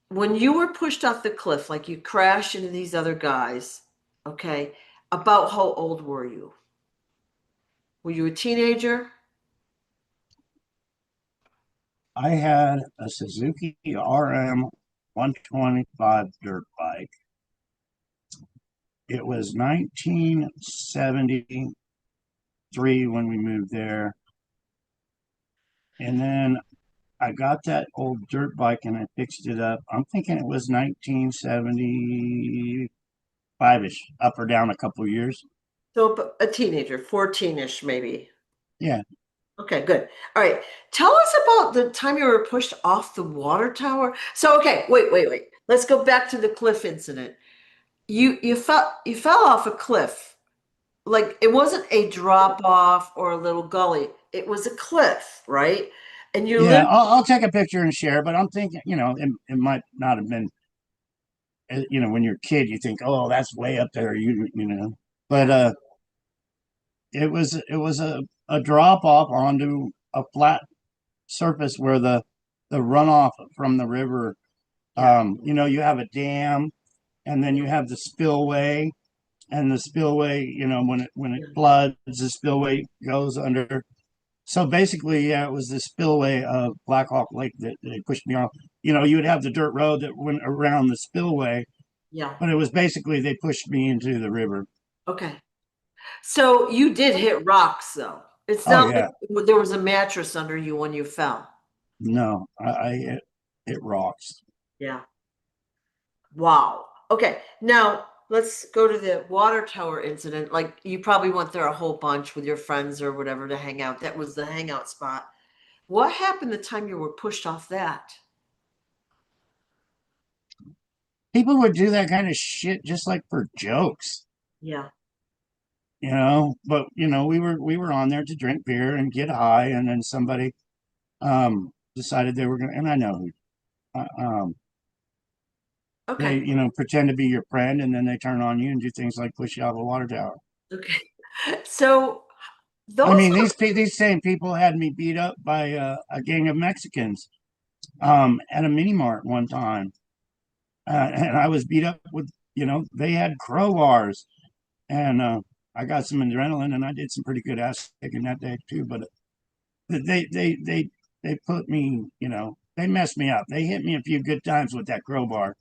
when you were pushed off the cliff, like you crashed into these other guys, okay, about how old were you? Were you a teenager? I had a Suzuki RM 125 dirt bike. It was 1973 when we moved there. And then I got that old dirt bike and I fixed it up. I'm thinking it was 1975-ish, up or down a couple of years. So a teenager, 14-ish maybe. Yeah. Okay, good. All right. Tell us about the time you were pushed off the water tower. So, okay, wait. Let's go back to the cliff incident. You fell off a cliff. Like it wasn't a drop off or a little gully. It was a cliff, right? And you Yeah. lived. I'll take a picture and share, but I'm thinking, it might not have been you know, when you're a kid, you think, oh, that's way up there, you know. But Yeah. it was a drop off onto a flat surface where the runoff from the river, Yeah. you know, you have a dam, and then you have the spillway, and the spillway, you know, when it Yeah. floods, the spillway goes under. So basically, yeah, it was the spillway of Black Hawk Lake that they pushed me off. You know, you would have the dirt road that went around the spillway, Yeah. but it was basically they pushed me into the river. Okay. So you did hit rocks though. It's Oh not yeah, like there was a mattress under you when you fell. no, it rocks. Yeah. Wow. Okay. Now let's go to the water tower incident. Like you probably went there a whole bunch with your friends or whatever to hang out. That was the hangout spot. What happened the time you were pushed off that? People would do that kind of shit just like for jokes, Yeah. you know. But you know, we were on there to drink beer and get high, and then somebody decided they were gonna, and I know who. They, Okay. you know, pretend to be your friend, and then they turn on you and do things like push you off a water tower. Okay. So I those mean, are these same people had me beat up by a gang of Mexicans at a mini mart one time, and I was beat up with, you know, they had crowbars, and I got some adrenaline, and I did some pretty good ass kicking that day too. But they they they they put me, you know, they messed me up. They hit me a few good times with that crowbar,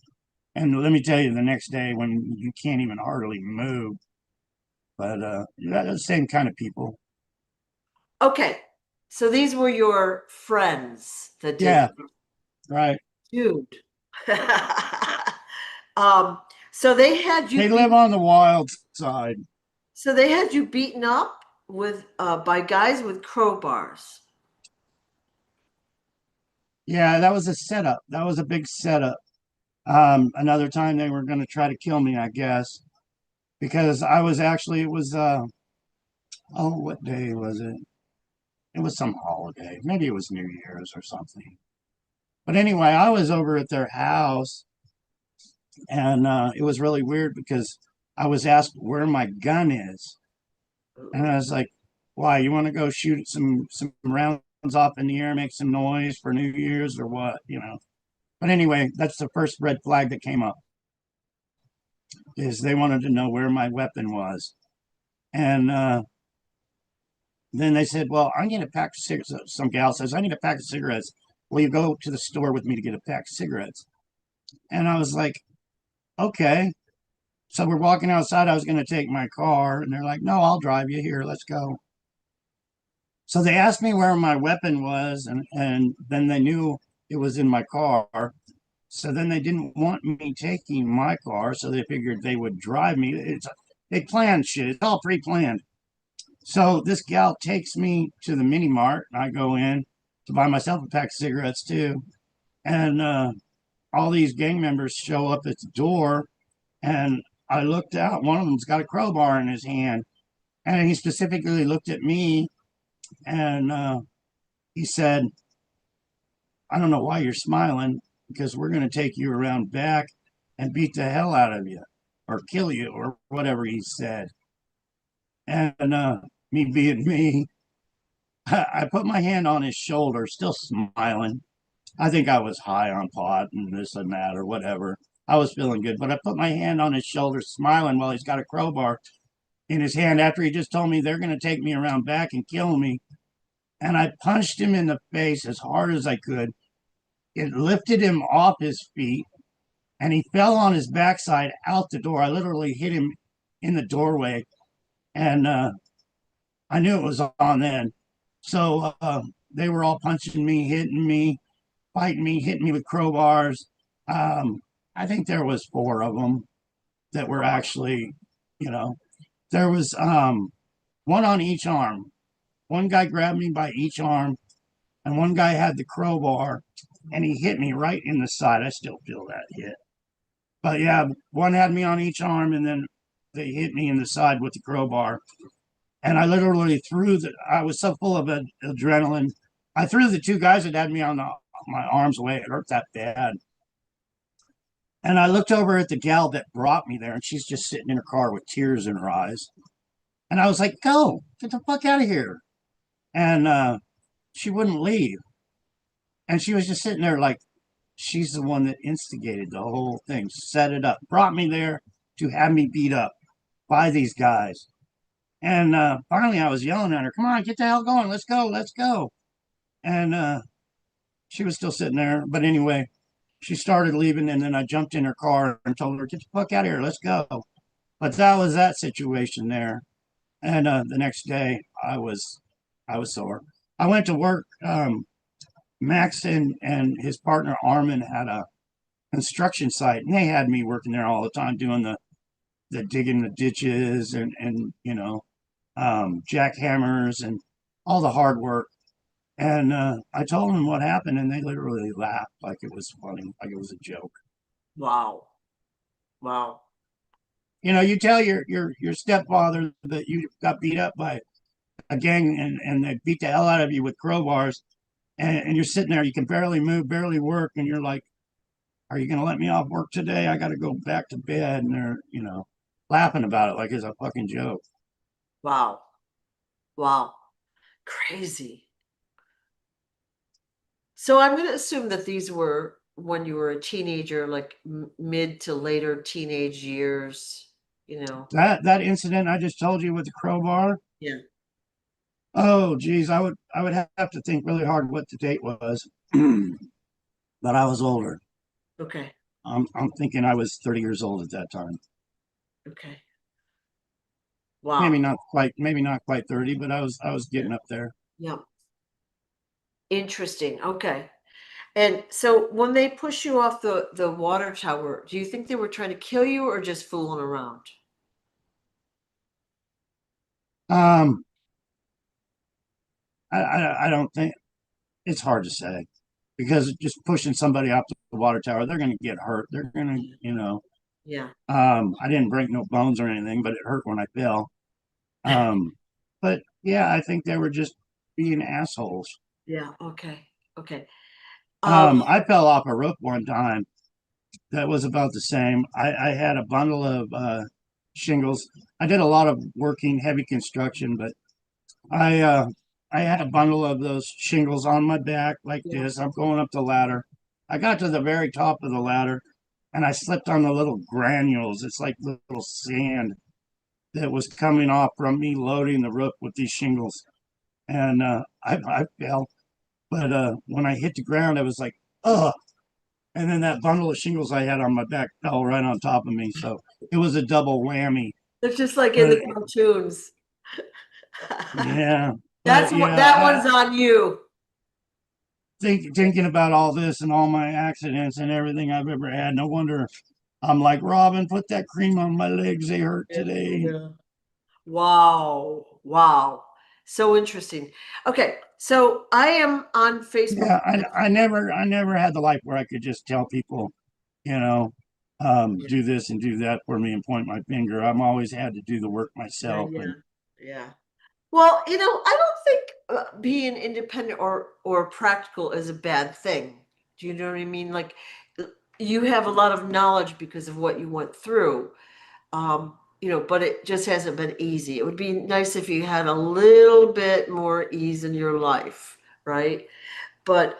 and let me tell you, the next day when you can't even hardly move. But they're the same kind of people. okay. So these were your friends that did Yeah, right. dude. um, so they had you They live beat on the wild side. so they had you beaten up with by guys with crowbars. Yeah, that was a setup. That was a big setup. Another time they were going to try to kill me, I guess, because I was actually, it was, oh, what day was it? It was some holiday. Maybe it was New Year's or something. But anyway, I was over at their house, and it was really weird because I was asked where my gun is. And I was like, why? You want to go shoot some rounds off in the air, make some noise for New Year's or what? You know. But anyway, that's the first red flag that came up, is they wanted to know where my weapon was. And then they said, well, I need a pack of cigarettes. Some gal says, I need a pack of cigarettes. Will you go to the store with me to get a pack of cigarettes? And I was like, okay. So we're walking outside. I was going to take my car. And they're like, no, I'll drive you here. Let's go. So they asked me where my weapon was. And then they knew it was in my car. So then they didn't want me taking my car. So they figured they would drive me. They planned shit. It's all pre planned. So this gal takes me to the mini mart, and I go in to buy myself a pack of cigarettes too. And all these gang members show up at the door, and I looked out. One of them's got a crowbar in his hand, and he specifically looked at me, and he said, "I don't know why you're smiling, because we're going to take you around back and beat the hell out of you, or kill you, or whatever he said." And me being me, I put my hand on his shoulder, still smiling. I think I was high on pot and this and that or whatever. I was feeling good, but I put my hand on his shoulder, smiling while he's got a crowbar in his hand after he just told me they're going to take me around back and kill me. And I punched him in the face as hard as I could. It lifted him off his feet, and he fell on his backside out the door. I literally hit him in the doorway, and I knew it was on then. So they were all punching me, hitting me, fighting me, hitting me with crowbars. Um, I think there was four of them that were actually, you know, there was one on each arm. One guy grabbed me by each arm, and one guy had the crowbar, and he hit me right in the side. I still feel that hit. But yeah, one had me on each arm, and then they hit me in the side with the crowbar. And I literally I was so full of adrenaline. I threw the two guys that had me on my arms away. It hurt that bad. And I looked over at the gal that brought me there, and she's just sitting in her car with tears in her eyes. And I was like, "Go, get the fuck out of here!" And she wouldn't leave, and she was just sitting there like she's the one that instigated the whole thing, set it up, brought me there to have me beat up by these guys. And finally, I was yelling at her, "Come on, get the hell going! Let's go, let's go!" And she was still sitting there. But anyway, she started leaving, and then I jumped in her car and told her, "Get the fuck out of here, let's go." But that was that situation there. And the next day, I was sore. I went to work. Max and his partner Armin had a construction site, and they had me working there all the time doing the digging the ditches and jackhammers and all the hard work. And I told them what happened, and they literally laughed like it was funny, like it was a joke. Wow. Wow. You tell your stepfather that you got beat up by a gang and they beat the hell out of you with crowbars, and you're sitting there, you can barely move, barely work, and you're like, "Are you going to let me off work today? I got to go back to bed." And they're, laughing about it like it's a fucking joke. Wow. Wow. Crazy. So I'm going to assume that these were when you were a teenager, like mid to later teenage years, you know. That incident I just told you with the crowbar. Yeah. Oh, geez, I would have to think really hard what the date was, but I was older. Okay. I'm thinking I was 30 years old at that time. Okay. Maybe Wow. not quite, maybe not quite 30, but I was Yeah. getting up there. Yeah. Interesting. Okay. And so when they push you off the water tower, do you think they were trying to kill you or just fooling around? Um, I don't think it's hard to say because just pushing somebody off the water tower, they're going to get hurt. They're going to, Yeah. Yeah. I didn't break no bones or anything, but it hurt when I fell. Um, but yeah, I think they were just being assholes. Yeah. Okay. Okay. Um, I fell off a roof one time. That was about the same. I had a bundle of shingles. I did a lot of working heavy construction, but I uh, I had a bundle of those shingles on my back like yeah. this. I'm going up the ladder. I got to the very top of the ladder, and I slipped on the little granules. It's like little sand that was coming off from me loading the roof with these shingles, and I fell. But when I hit the ground, I was like, "Ugh!" And then that bundle of shingles I had on my back fell right on top of me. So it was a double whammy. It's just like in But the cartoons. yeah, That's but what yeah, that one's on you. thinking about all this and all my accidents and everything I've ever had, no wonder I'm like, "Robin, put that cream on my legs. They hurt Yeah. today." Yeah. Wow. Wow. So interesting. Okay. So I am on Facebook. Yeah, I never had the life where I could just tell people, you know, Yeah. do this and do that for me and point my finger. I'm always had to do the work Yeah. myself. Yeah. And Yeah. Well, I don't think being independent or practical is a bad thing. Do you know what I mean? Like you have a lot of knowledge because of what you went through. But it just hasn't been easy. It would be nice if you had a little bit more ease in your life, right? But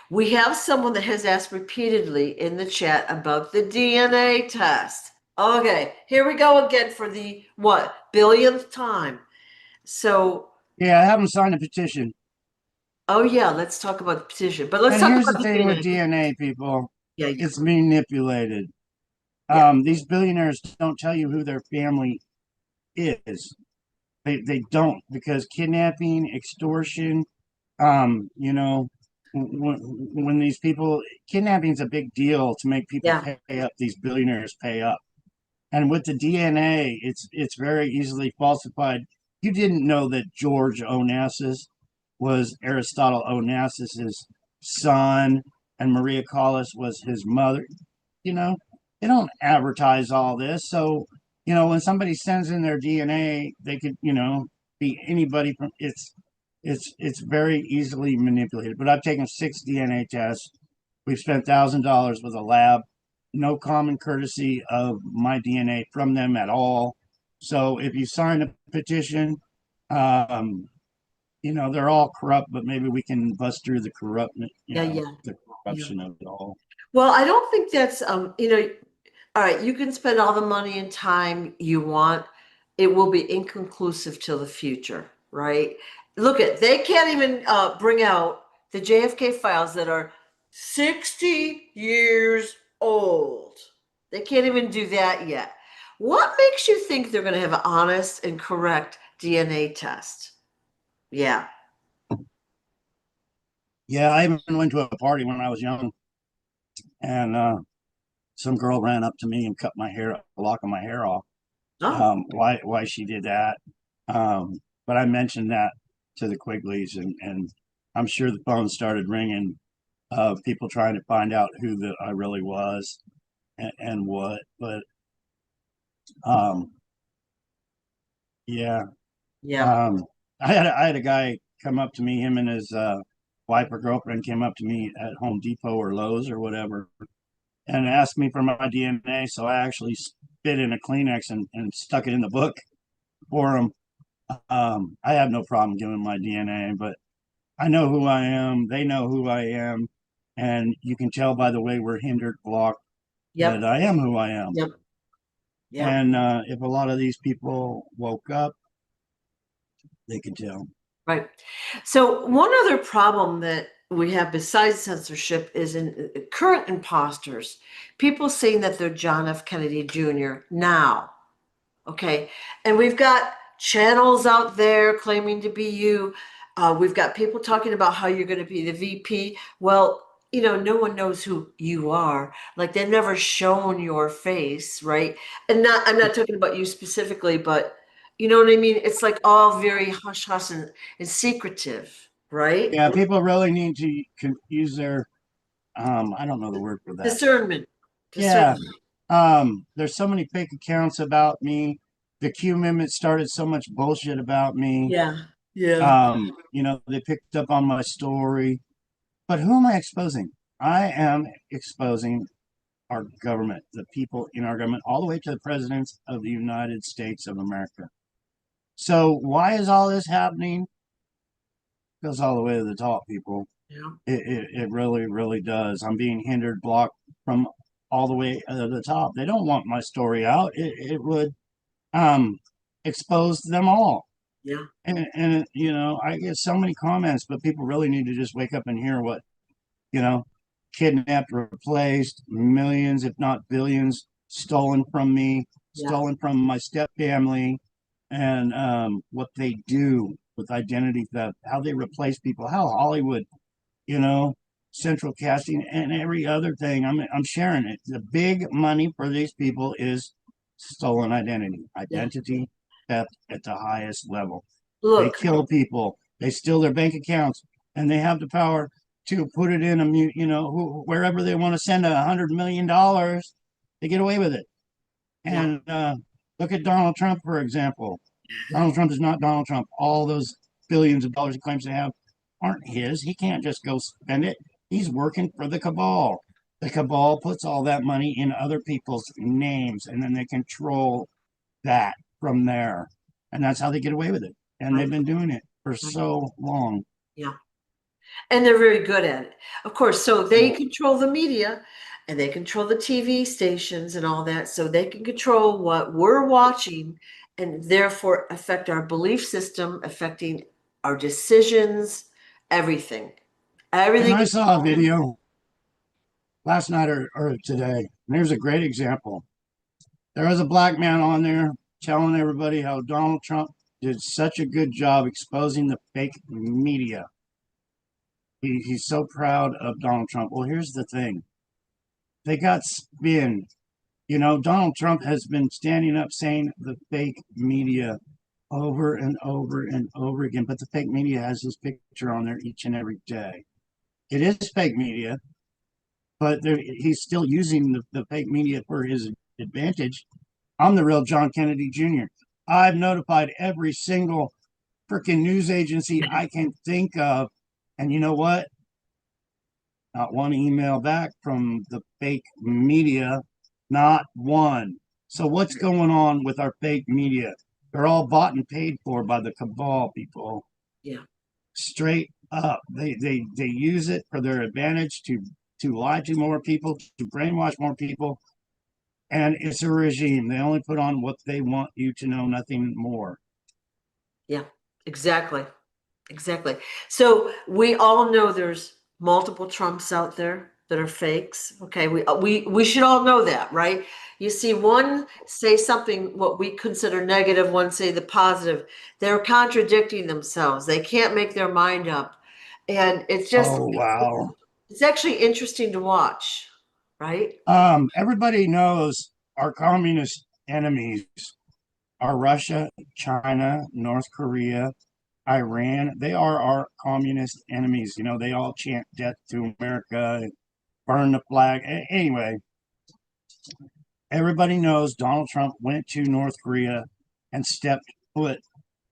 we have someone that has asked repeatedly in the chat about the DNA test. Okay, here we go again for the what billionth time. So, yeah, I haven't signed a petition. oh yeah, let's talk about the petition. But let's And talk here's about the the thing with DNA. DNA, people, Yeah, yeah, it's manipulated. yeah, These billionaires don't tell you who their family is. They don't because kidnapping, extortion, when these people kidnapping is a big deal to make people yeah, pay up. These billionaires pay up, and with the DNA, it's very easily falsified. You didn't know that George Onassis was Aristotle Onassis's son, and Maria Callas was his mother. You know, they don't advertise all this, so when somebody sends in their DNA, they could be anybody from it's very easily manipulated. But I've taken 6 DNA tests, We've spent $1,000 with a lab, no common courtesy of my DNA from them at all. So if you sign a petition, um, they're all corrupt, but maybe we can bust through the Yeah, yeah, the yeah. corruption of it all. Well, I don't think that's all right, you can spend all the money and time you want. It will be inconclusive till the future, right? Look at they can't even bring out the JFK files that are 60 years old. They can't even do that yet. What makes you think they're going to have an honest and correct DNA test? Yeah. Yeah, I even went to a party when I was young, and some girl ran up to me and cut my hair, a lock of my hair off. Oh, Why she did that? But I mentioned that to the Quigleys, and I'm sure the phone started ringing of people trying to find out who I really was and what. But um, yeah, yeah. um, I had a guy come up to me, him and his wife or girlfriend came up to me at Home Depot or Lowe's or whatever, and asked me for my DNA. So I actually spit in a Kleenex and stuck it in the book for them. I have no problem giving my DNA, but I know who I am. They know who I am. And you can tell by the way we're hindered, blocked, that Yep. I am who I am. Yep. Yep. And if a lot of these people woke up, they could tell. Right. So one other problem that we have besides censorship is in current imposters, people saying that they're John F. Kennedy Jr. now. Okay. And we've got channels out there claiming to be you. We've got people talking about how you're going to be the VP. Well, no one knows who you are. Like they've never shown your face, right? And I'm not talking about you specifically, but you know what I mean? It's like all very hush hush and secretive, right? Yeah, people really need to use their, I don't know the word for that. Discernment. Yeah. Discernment. There's so many fake accounts about me. The Q Amendment started so much bullshit about me. Yeah. Yeah. They picked up on my story. But who am I exposing? I am exposing our government, the people in our government, all the way to the presidents of the United States of America. So why is all this happening? It goes all the way to the top, people. Yeah. It really, really does. I'm being hindered, blocked from all the way to the top. They don't want my story out. It would um expose them all. Yeah. And I get so many comments, but people really need to just wake up and hear what you know, kidnapped, replaced, millions, if not billions, stolen from me, Yeah. stolen from my step family, and what they do with identity theft, how they replace people, how Hollywood, you know, central casting, and every other thing. I'm sharing it. The big money for these people is stolen Yeah. identity theft at the highest level. They Look, kill people. They steal their bank accounts, and they have the power to put it in wherever they want to send $100 million. They get away with it. yeah. And look at Donald Trump, for example. Donald Trump is not Donald Trump. All those billions of dollars he claims to have aren't his. He can't just go spend it. He's working for the cabal. The cabal puts all that money in other people's names, and then they control that from there. And that's how they get away with it. And they've Right. been doing it for Right. so long. Yeah. And they're very good at it. Of course, so they Yeah. control the media and they control the TV stations and all that. So they can control what we're watching and therefore affect our belief system, affecting our decisions, everything. And Everything I is saw a video last night or today. And here's a great example. There was a black man on there telling everybody how Donald Trump did such a good job exposing the fake media. He's so proud of Donald Trump. Well, here's the thing. They got spin. Donald Trump has been standing up saying the fake media over and over and over again, but the fake media has his picture on there each and every day. It is fake media, but he's still using the fake media for his advantage. I'm the real John Kennedy Jr. I've notified every single freaking news agency I can think of. And you know what? Not one email back from the fake media. Not one. So what's going on with our fake media? They're all bought and paid for by the cabal, people. Yeah. Straight up. They use it for their advantage to lie to more people, to brainwash more people. And it's a regime. They only put on what they want you to know, nothing more. Yeah, exactly. Exactly. So we all know there's multiple Trumps out there that are fakes. Okay, we should all know that, right? You see one say something what we consider negative, one say the positive. They're contradicting themselves. They can't make their mind up. And it's just Oh wow. it's actually interesting to watch, right? Everybody knows our communist enemies are Russia, China, North Korea, Iran. They are our communist enemies. You know, they all chant death to America, burn the flag. Anyway, everybody knows Donald Trump went to North Korea and stepped foot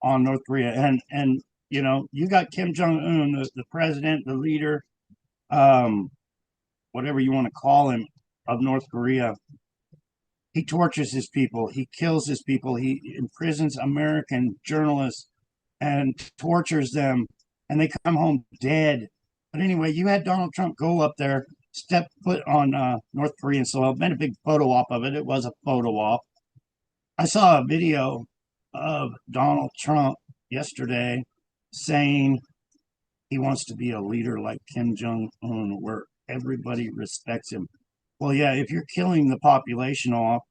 on North Korea. And you know, you got Kim Jong Un, the president, the leader, um, whatever you want to call him, of North Korea. He tortures his people. He kills his people. He imprisons American journalists and tortures them, and they come home dead. But anyway, you had Donald Trump go up there, step foot on North Korean soil, made a big photo op of it. It was a photo op. I saw a video of Donald Trump yesterday saying he wants to be a leader like Kim Jong Un, where everybody respects him. Well, yeah, if you're killing the population off,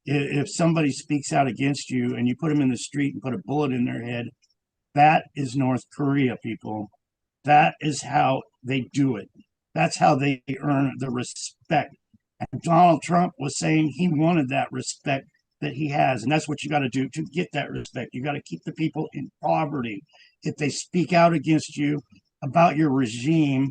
if somebody speaks out against you and you put them in the street and put a bullet in their head, that is North Korea, people. That is how they do it. That's how they earn the respect. And Donald Trump was saying he wanted that respect that he has. And that's what you got to do to get that respect. You got to keep the people in poverty. If they speak out against you about your regime,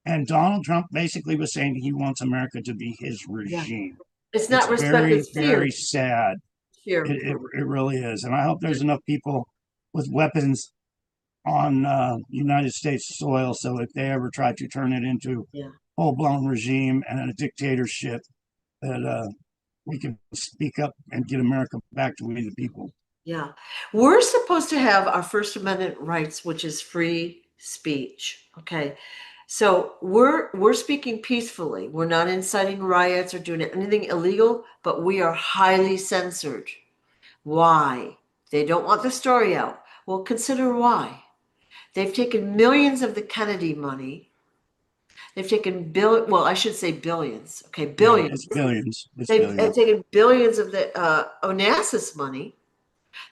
and Donald Trump basically was saying he wants America to be his Yeah. regime. It's It's not respect, very, it's fear. very sad. Fear. It really is. And I hope there's enough people with weapons on United States soil so if they ever try to turn it into Yeah. full blown regime and a dictatorship, that we can speak up and get America back to we the people. Yeah. We're supposed to have our First Amendment rights, which is free speech. Okay. So we're speaking peacefully. We're not inciting riots or doing anything illegal, but we are highly censored. Why? They don't want the story out. Well, consider why. They've taken millions of the Kennedy money. They've taken well, I should say billions. Okay, Yeah, billions. it's billions. It's They've billions. taken billions of the Onassis money.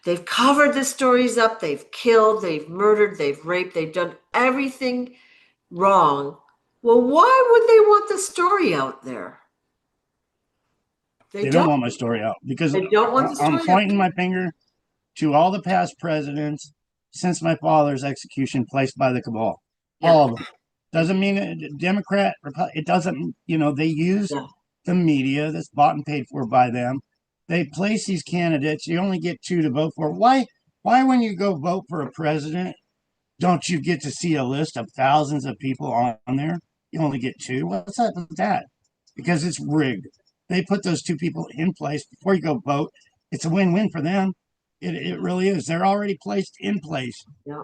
They've covered the stories up. They've killed, they've murdered, they've raped, they've done everything wrong. Well, why would they want the story out there? They They don't don't. want my story out because They don't want the I'm story out pointing my finger to all the past presidents since my father's execution placed by the cabal. there. All of them. Doesn't mean Democrat, it doesn't, you know, they use Yeah, the media that's bought and paid for by them. They place these candidates. You only get two to vote for. Why, when you go vote for a president, don't you get to see a list of thousands of people on there? You only get two. What's up with that? Because it's rigged. They put those two people in place before you go vote. It's a win-win for them. It really is. They're already placed in place. yeah,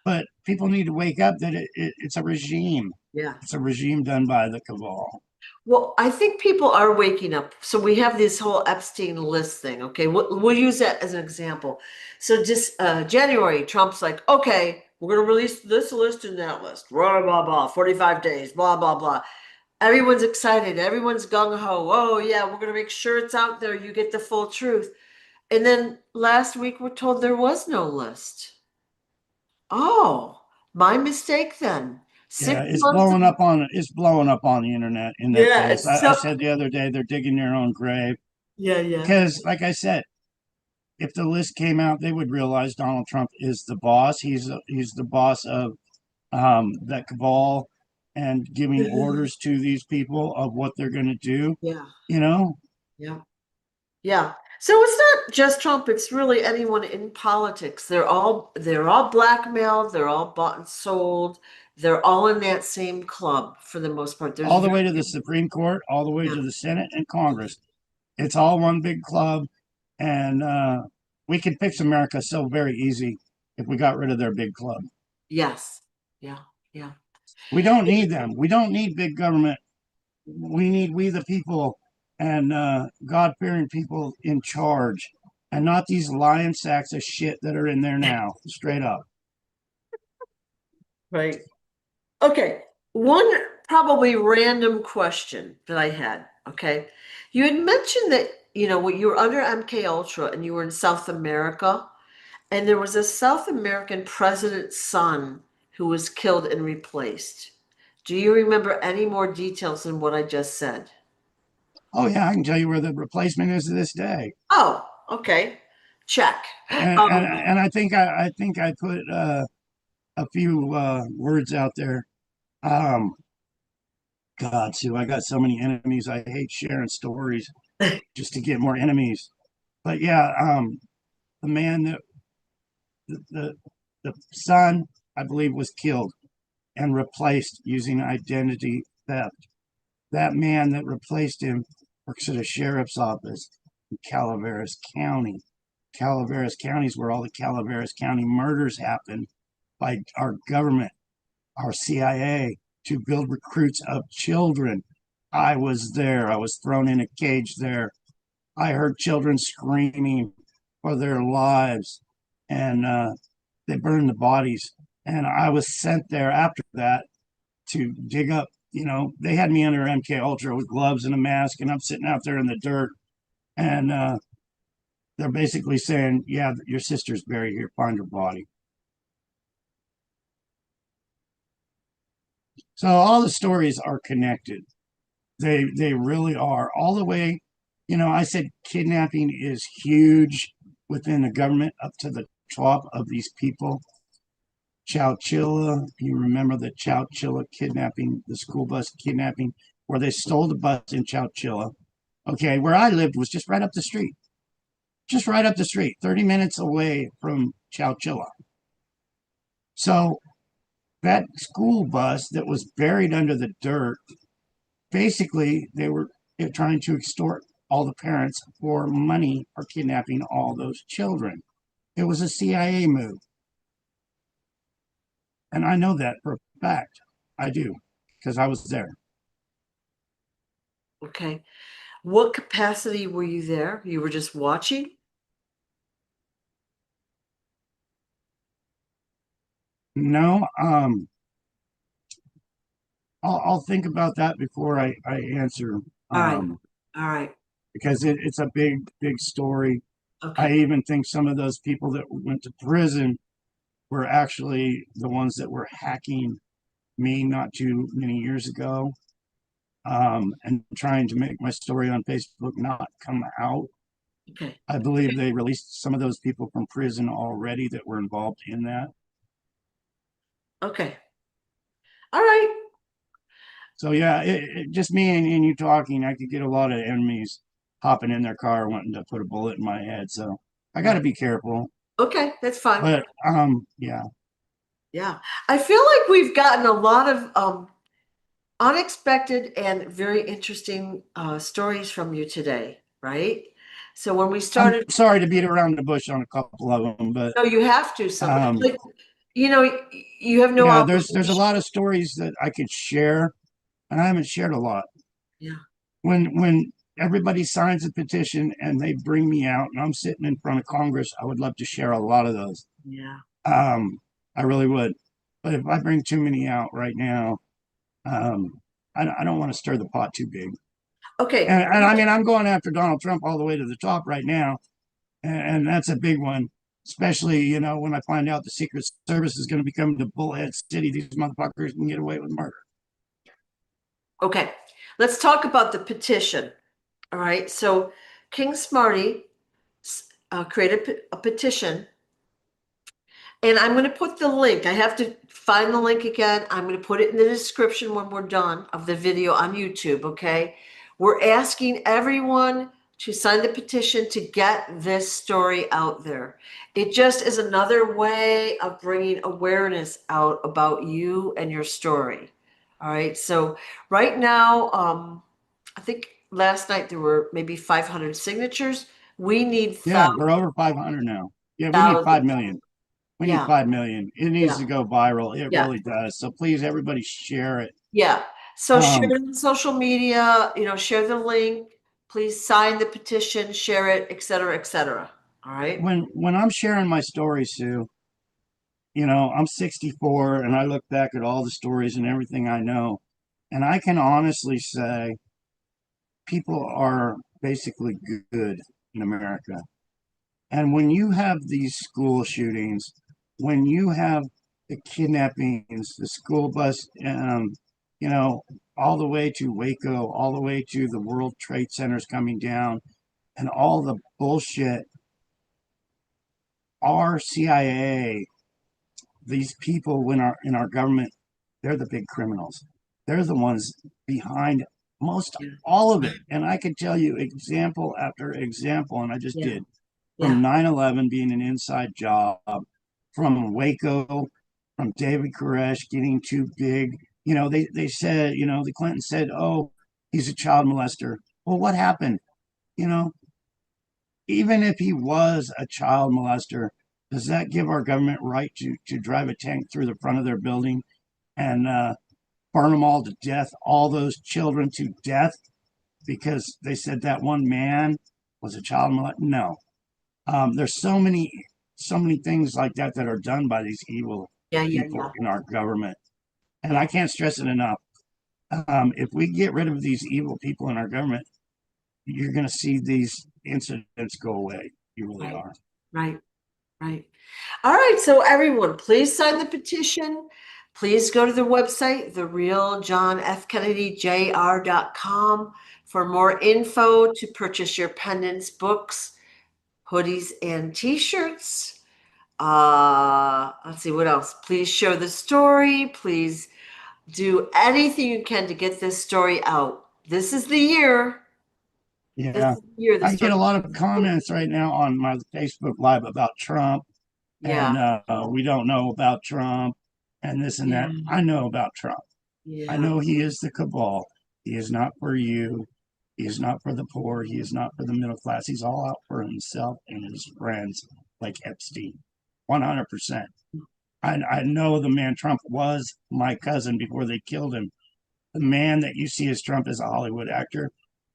But people need to wake up that it's a regime. yeah. It's a regime done by the cabal. Well, I think people are waking up. So we have this whole Epstein list thing. Okay, we'll use that as an example. So just January, Trump's like, okay, we're going to release this list and that list. Blah blah blah. 45 days. Blah blah blah. Everyone's excited. Everyone's gung ho. Oh yeah, we're going to make sure it's out there. You get the full truth. And then last week we're told there was no list. Oh, my mistake then. Yeah, 6 months. it's blowing up on the internet in that Yeah, case. it's I so. said the other day they're digging their own grave Yeah, yeah, because, like I said, if the list came out, they would realize Donald Trump is the boss. He's the boss of that cabal and giving orders to these people of what they're going to do. yeah, You know, yeah, yeah. So it's not just Trump, it's really anyone in politics. They're all blackmailed, they're all bought and sold. They're all in that same club for the most part. There's All the way very, to the Supreme Court, all the way yeah, to the Senate and Congress. It's all one big club, and we could fix America so very easy if we got rid of their big club. yes, yeah, yeah. We don't need them. We don't need big government. We need we the people and God fearing people in charge, and not these lying sacks of shit that are in there now. Straight up. Right. Okay. One probably random question that I had. Okay. You had mentioned that, when you were under MK Ultra and you were in South America, and there was a South American president's son who was killed and replaced. Do you remember any more details than what I just said? Oh yeah, I can tell you where the replacement is to this day. Oh, okay. Check. And I think I put a few words out there. Um, God, Sue, I got so many enemies. I hate sharing stories just to get more enemies. But yeah, the man that the the son, I believe, was killed and replaced using identity theft. That man that replaced him works at a sheriff's office in Calaveras County. Calaveras County is where all the Calaveras County murders happen by our government, our CIA, to build recruits of children. I was there. I was thrown in a cage there. I heard children screaming for their lives, and they burned the bodies. And I was sent there after that to dig up. They had me under MK Ultra with gloves and a mask, and I'm sitting out there in the dirt, and they're basically saying, "Yeah, your sister's buried here. Find her body." So all the stories are connected. They really are all the way. I said kidnapping is huge within the government up to the top of these people. Chowchilla, you remember the Chowchilla kidnapping, the school bus kidnapping, where they stole the bus in Chowchilla. Okay, where I lived was just right up the street, 30 minutes away from Chowchilla. So that school bus that was buried under the dirt, basically they were trying to extort all the parents for money for kidnapping all those children. It was a CIA move. And I know that for a fact. I do, because I was there. Okay. What capacity were you there? You were just watching? No, I'll think about that before I answer, All right. um, All right. because it's a big story. I Okay. even think some of those people that went to prison were actually the ones that were hacking me not too many years ago, and trying to make my story on Facebook not come out. Okay. I believe they released some of those people from prison already that were involved in that. Okay. All right. So yeah, just me and you talking, I could get a lot of enemies hopping in their car wanting to put a bullet in my head. So I got to Right. be careful. Okay. That's fine. But yeah, Yeah. I feel like we've gotten a lot of unexpected and very interesting stories from you today, right? So when we I'm started, sorry to beat around the bush on a couple of them, but no, you have to. Some um, like, you have no yeah, there's a obligation. lot of stories that I could share, and I haven't shared a lot. Yeah. When everybody signs a petition and they bring me out, and I'm sitting in front of Congress, I would love to share a lot of those. Yeah. Um, I really would. But if I bring too many out right now, um, I don't want to stir the pot too big. Okay. And I mean, I'm going after Donald Trump all the way to the top right now, and that's a big one. Especially, when I find out the Secret Service is going to become the bullhead city, these motherfuckers can get away with murder. Okay. Let's talk about the petition. All right. So King Smarty created a petition, and I'm going to put the link. I have to find the link again. I'm going to put it in the description when we're done of the video on YouTube. Okay. We're asking everyone to sign the petition to get this story out there. It just is another way of bringing awareness out about you and your story. All right. So right now, I think last night there were maybe 500 signatures. We need Yeah, we're over 500 now. Yeah, we need 5 thousands. million. We need Yeah. 5 million. It needs Yeah. to go viral. It Yeah. really does. So please, everybody share it. Yeah. So share Um, it on social media, share the link, please sign the petition, share it, et cetera, et cetera. All right. when I'm sharing my story, Sue, I'm 64 and I look back at all the stories and everything I know, and I can honestly say people are basically good in America. And when you have these school shootings, when you have the kidnappings, the school bus, you know, all the way to Waco, all the way to the World Trade Centers coming down, and all the bullshit, our CIA, these people in our government, they're the big criminals. They're the ones behind most Yeah. all of it. And I could tell you example after example, and I just Yeah. did, from Yeah. 9/11 being an inside job, from Waco, from David Koresh getting too big. They said, the Clinton said, oh, he's a child molester. Well, what happened? You know, even if he was a child molester, does that give our government right to drive a tank through the front of their building and burn them all to death, all those children to death because they said that one man was a child molester? No. There's so many things like that that are done by these evil Yeah. Yeah. people Yeah. in our government, and I Yeah. can't stress it enough. If we get rid of these evil people in our government, you're going to see these incidents go away. You really Right. are. Right. Right. All right. So everyone, please sign the petition. Please go to the website, therealjohnfkennedy.jr.com for more info to purchase your pendants, books, hoodies, and t-shirts. Let's see what else. Please share the story. Please do anything you can to get this story out. This is the year. This Yeah. is the year the I get story. a lot of comments right now on my Facebook Live about Trump, Yeah. and we don't know about Trump and this and Yeah. that. I know about Trump. I Yeah. know he is the cabal. He is not for you. He is not for the poor. He is not for the middle class. He's all out for himself and his friends, like Epstein. 100%. I know the man Trump was my cousin before they killed him. The man that you see as Trump is a Hollywood actor.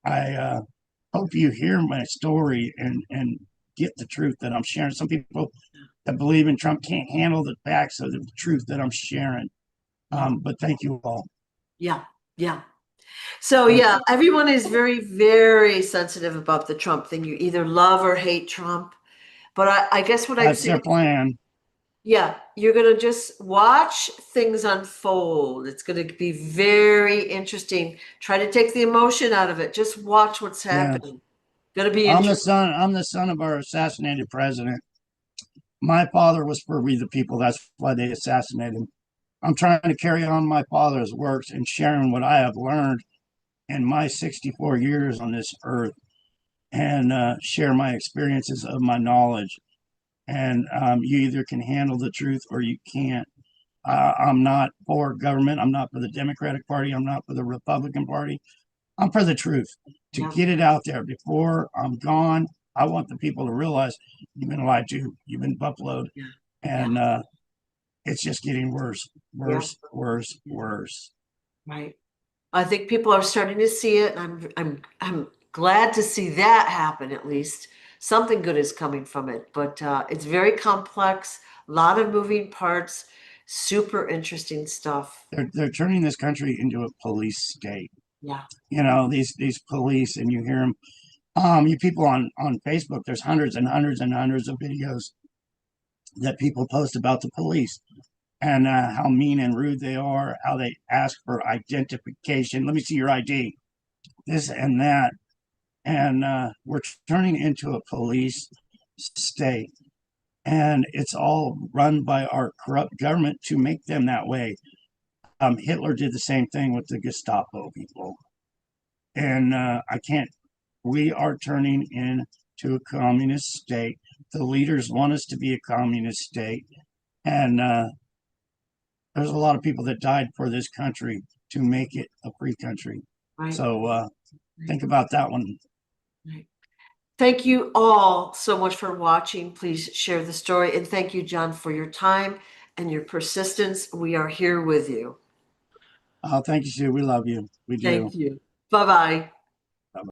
I hope you hear my story and get the truth that I'm sharing. Some people that believe in Trump can't handle the facts of the truth that I'm sharing. Yeah. But thank you all. Yeah. Yeah. So Thank yeah, you. everyone is very, very sensitive about the Trump thing. You either love or hate Trump. But I guess what I'd That's say, their plan. yeah, you're gonna just watch things unfold. It's gonna be very interesting. Try to take the emotion out of it. Just watch what's Yeah. happening. Gonna be interesting. I'm the son of our assassinated president. My father was for we the people. That's why they assassinated him. I'm trying to carry on my father's works and sharing what I have learned in my 64 years on this earth and share my experiences of my knowledge. And you either can handle the truth or you can't. I'm not for government. I'm not for the Democratic Party. I'm not for the Republican Party. I'm for the truth, to Yeah. get it out there before I'm gone. I want the people to realize you've been lied to, you've been buffaloed, Yeah. Yeah. and it's just getting worse, Yeah. worse, worse, worse. Right. I think people are starting to see it, and I'm glad to see that happen at least. Something good is coming from it, but it's very complex, a lot of moving parts, super interesting stuff. They're turning this country into a police state. Yeah. These police, and you hear them. You people on Facebook. There's hundreds and hundreds and hundreds of videos that people post about the police and how mean and rude they are, how they ask for identification. Let me see your ID, this and that. And we're turning into a police state. And it's all run by our corrupt government to make them that way. Hitler did the same thing with the Gestapo people. And I can't we are turning into a communist state. The leaders want us to be a communist state. And there's a lot of people that died for this country to make it a free country. Right. So think about that one. Right. Thank you all so much for watching. Please share the story. And thank you, John, for your time and your persistence. We are here with you. Thank you, Sue. We love you. We do. Thank you. Bye-bye.